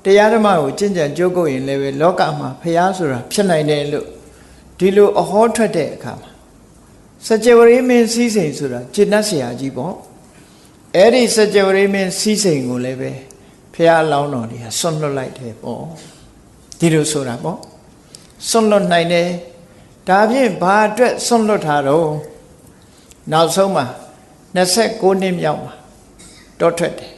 တရားဓမ္မကိုကျင့်ကြံကြိုးကုပ်ရင်လည်းပဲလောကမှာဖျားဆိုတာဖြစ်နိုင်တယ်လို့ဒီလိုအဟောထွက်တဲ့အခါမှာစကြဝဠာမင်းစည်းစိမ်ဆိုတာကျင့်တတ်เสียကြီးပေါ့အဲ့ဒီစကြဝဠာမင်းစည်းစိမ်ကိုလည်းပဲဖျားလောင်းတော်တွေကဆွန့်လွတ်လိုက်တယ်ပေါ့ဒီလိုဆိုတာပေါ့ဆွန့်လွတ်နိုင်တယ်ဒါဖြင့်ဘာအတွက်ဆွန့်လွတ်တာတော့နောက်ဆုံးမှာ29နှစ်မြောက်မှာတောထွက်တယ်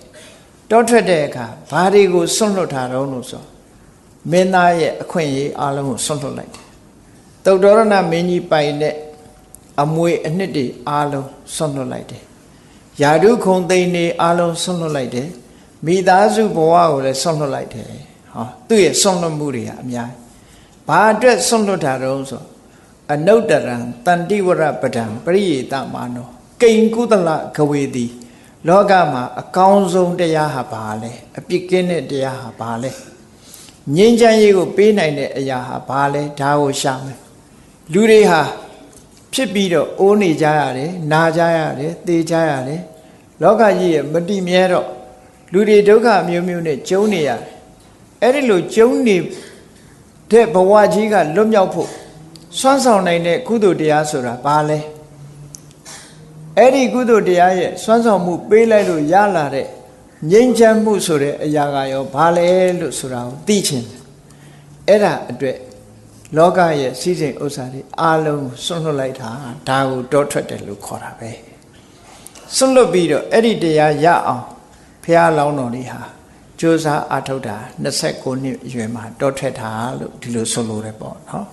တောထွက်တဲ့အခါဘာတွေကိုဆွန့်လွတ်တာတော့လို့ဆိုမင်းသားရဲ့အခွင့်အရေးအလုံးကိုဆွန့်လွတ်လိုက်တယ်သုတ္တရဏမင်းကြီးပိုင်တဲ့အမွေအနှစ်တွေအလုံးဆွန့်လွတ်လိုက်တယ်ယာဓုခုံသိန်းတွေအလုံးဆွန့်လွတ်လိုက်တယ်မိသားစုဘဝကိုလည်းဆွန့်လွတ်လိုက်တယ်ဟောသူ့ရဲ့ဆွန့်လွတ်မှုတွေကအများကြီးဘာအတွက်ဆွန့်လွတ်တာတော့ဆိုအနုတ္တရံတန်တိဝရပဒံပရိယေတမာနောကိဉ္ကုသလဂဝေတိလောကမှာအကောင်းဆုံးတရားဟာဘာလဲအပြစ်ကင်းတဲ့တရားဟာဘာလဲငြိမ်းချမ်းရေးကိုပေးနိုင်တဲ့အရာဟာဘာလဲဒါကိုရှာမယ်လူတွေဟာဖြစ်ပြီးတော့အိုးနေကြရတယ်နာကြရတယ်သေကြရတယ်လောကကြီးရဲ့မတည်မြဲတော့လူတွေဒုက္ခမျိုးမျိုးနဲ့ကျုံနေရတယ်အဲ့ဒီလိုကျုံနေတဲ့ဘဝကြီးကလွတ်မြောက်ဖို့စွမ်းဆောင်နိုင်တဲ့ကုသိုလ်တရားဆိုတာဘာလဲအဲ့ဒီကုသိုလ်တရားရဲ့စွမ်းဆောင်မှုပေးလိုက်လို့ရလာတဲ့ငြိမ်းချမ်းမှုဆိုတဲ့အရာကရောဘာလဲလို့ဆိုတာကိုသိချင်တယ်အဲ့ဒါအတွက်လောကရဲ့စည်းစိမ်ဥစ္စာတွေအားလုံးဆွန့်လွတ်လိုက်တာဒါကိုတောထွက်တယ်လို့ခေါ်တာပဲဆွန့်လွတ်ပြီးတော့အဲ့ဒီတရားရအောင်ဘုရားလောင်းတော်လေးဟာကြိုးစားအားထုတ်တာ29နှစ်အရွယ်မှာတောထွက်တာလို့ဒီလိုဆိုလိုတယ်ပေါ့နော်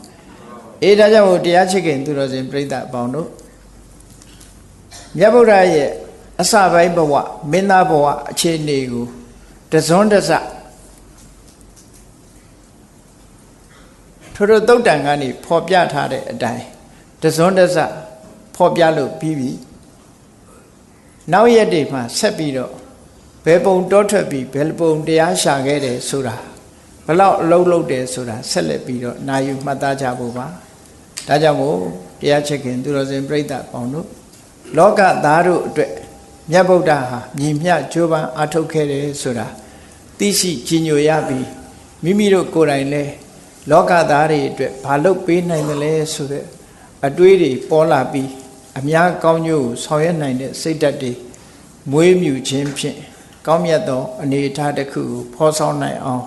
အေးဒါကြောင့်တရားချစ်ခင်သူတော်စင်ပြိဿအပေါင်းတို့မြတ်ဗုဒ္ဓရဲ့အစပိုင်းဘဝမင်းသားဘဝအခြေအနေကိုတစွန်းတစထို့သုတ်တန်ကနေဖော်ပြထားတဲ့အတိုင်းတစွန်းတစဖော်ပြလို့ပြီးပြီနောက်ရက်တွေမှာဆက်ပြီးတော့ဘယ်ပုံတောထွက်ပြီးဘယ်ပုံတရားရှာခဲ့တယ်ဆိုတာဘလောက်အလုံးလုံးတယ်ဆိုတာဆက်လက်ပြီးတော့နာယူမှတ်သားကြဖို့ပါဒါကြောင့်မို့တရားချစ်ခင်သူတော်စင်ပြိဿပေါင်းတို့လောကသားတို့အတွက်မြတ်ဗုဒ္ဓဟာမြင်မြကြိုးပမ်းအားထုတ်ခဲ့တယ်ဆိုတာသိရှိကြီးညိုရပြီးမိမိတို့ကိုယ်တိုင်လဲလောကသားတွေအတွက်ဘာလုပ်ပေးနိုင်တယ်လဲဆိုတဲ့အတွေးတွေပေါ်လာပြီးအများကောင်းကျိုးကိုဆောင်ရွက်နိုင်တဲ့စိတ်ဓာတ်တွေမွေးမြူခြင်းဖြင့်ကောင်းမြတ်သောအနေအထားတစ်ခုကိုဖော်ဆောင်နိုင်အောင်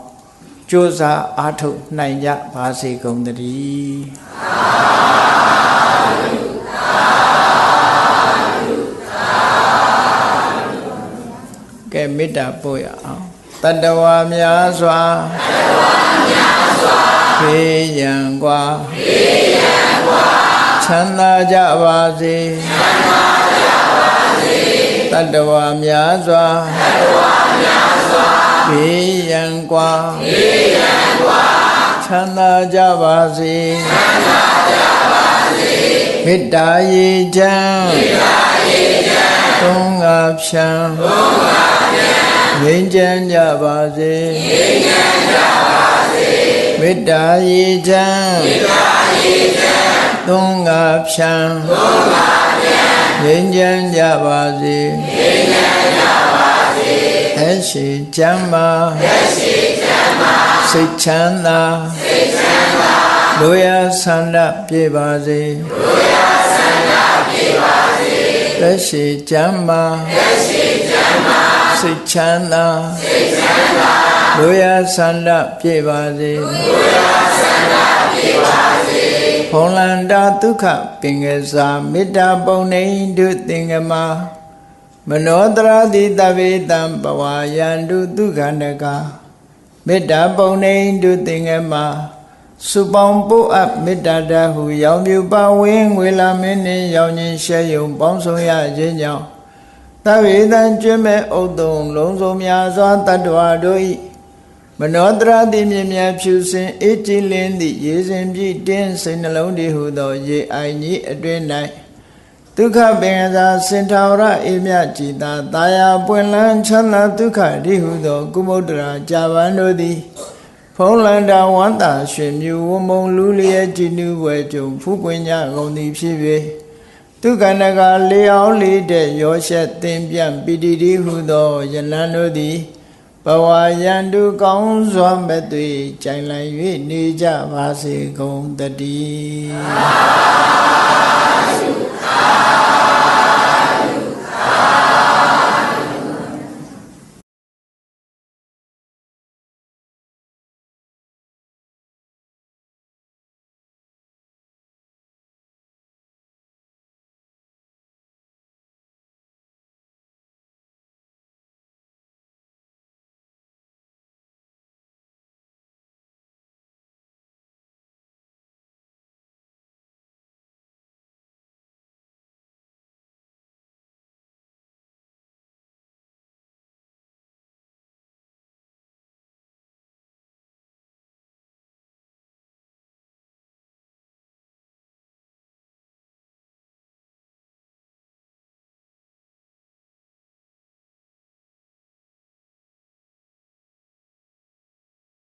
ကြိုးစားအားထုတ်နိုင်ကြပါစေကုန်သတည်းကဲမေတ္တာပို့ရအောင်တတ္တဝါများစွာဖေးရန်กว่าချမ်းသာကြပါစေတတ္တဝါများစွာဖေးရန်กว่าချမ်းသာကြပါစေမေတ္တာရေချမ်းသုံးငါဖြံငြိမ်းချမ်းကြပါစေမေတ္တာရေချမ်းသုံးငါဖြံငြိမ်းချမ်းကြပါစေအရှိချမ်းသာစိတ်ချမ်းသာလူရဆန္ဒပြေပါစေလက်ရှိချမ်းသာစိတ်ချမ်းသာလူရဆန္ဒပြေပါစေဖုံလန္တာဒုက္ခပင်ကစားမေတ္တာပုံနေတုသင်္ကမမနောတရာတိတဗေတံဘဝယန္တုဒုက္ခန္တကမေတ္တာပုံနေတုသင်္ကမစုပေါင်းပို့အပ်မေတ္တာတဟုရောင်ပြူပါဝင်းငွေလာမင်းနှင့်ရောင်ခြင်းရှဲယုံပေါင်းဆောင်ရခြင်းကြောင့်သဗ္ဗေတံကျွမ်းမဲ့ဥဒ္ဒုံလုံးစုံများစွာတတ္တဝါတို့၏မနောတရာတိမြင်မြဖြူစင်အေးကြည်လင်းသည့်ရေစဉ်ပြည့်တင်းစိတ်နှလုံးတည်ဟုသောရေအိုင်ကြီးအတွင်၌ ဒုက္ခပင်သာစင်ထာဝရအေမြကြည်သာတာယာပွင့်လန်းချမ်းသာဒုက္ခရိဟုသောကုမုဒ္ဒရာကြာပန်တို့သည်ဖုံးလန္တာဝန္တာရွှင်မြူဝမုံလူလျက်ကြည်နူးဝဲကြုံဖူးပွင့်ကြကုန်သည်ဖြစ်၍ဒုက္ခနကလေအောင်လေးတဲ့ရောရှက်သင်ပြန့်ပိတိတိဟုသောယလန်တို့သည်ဘဝယံတုကောင်းစွာမဲ့သွေကြိုင်လည်၍နေကြပါစေကုန်တည်း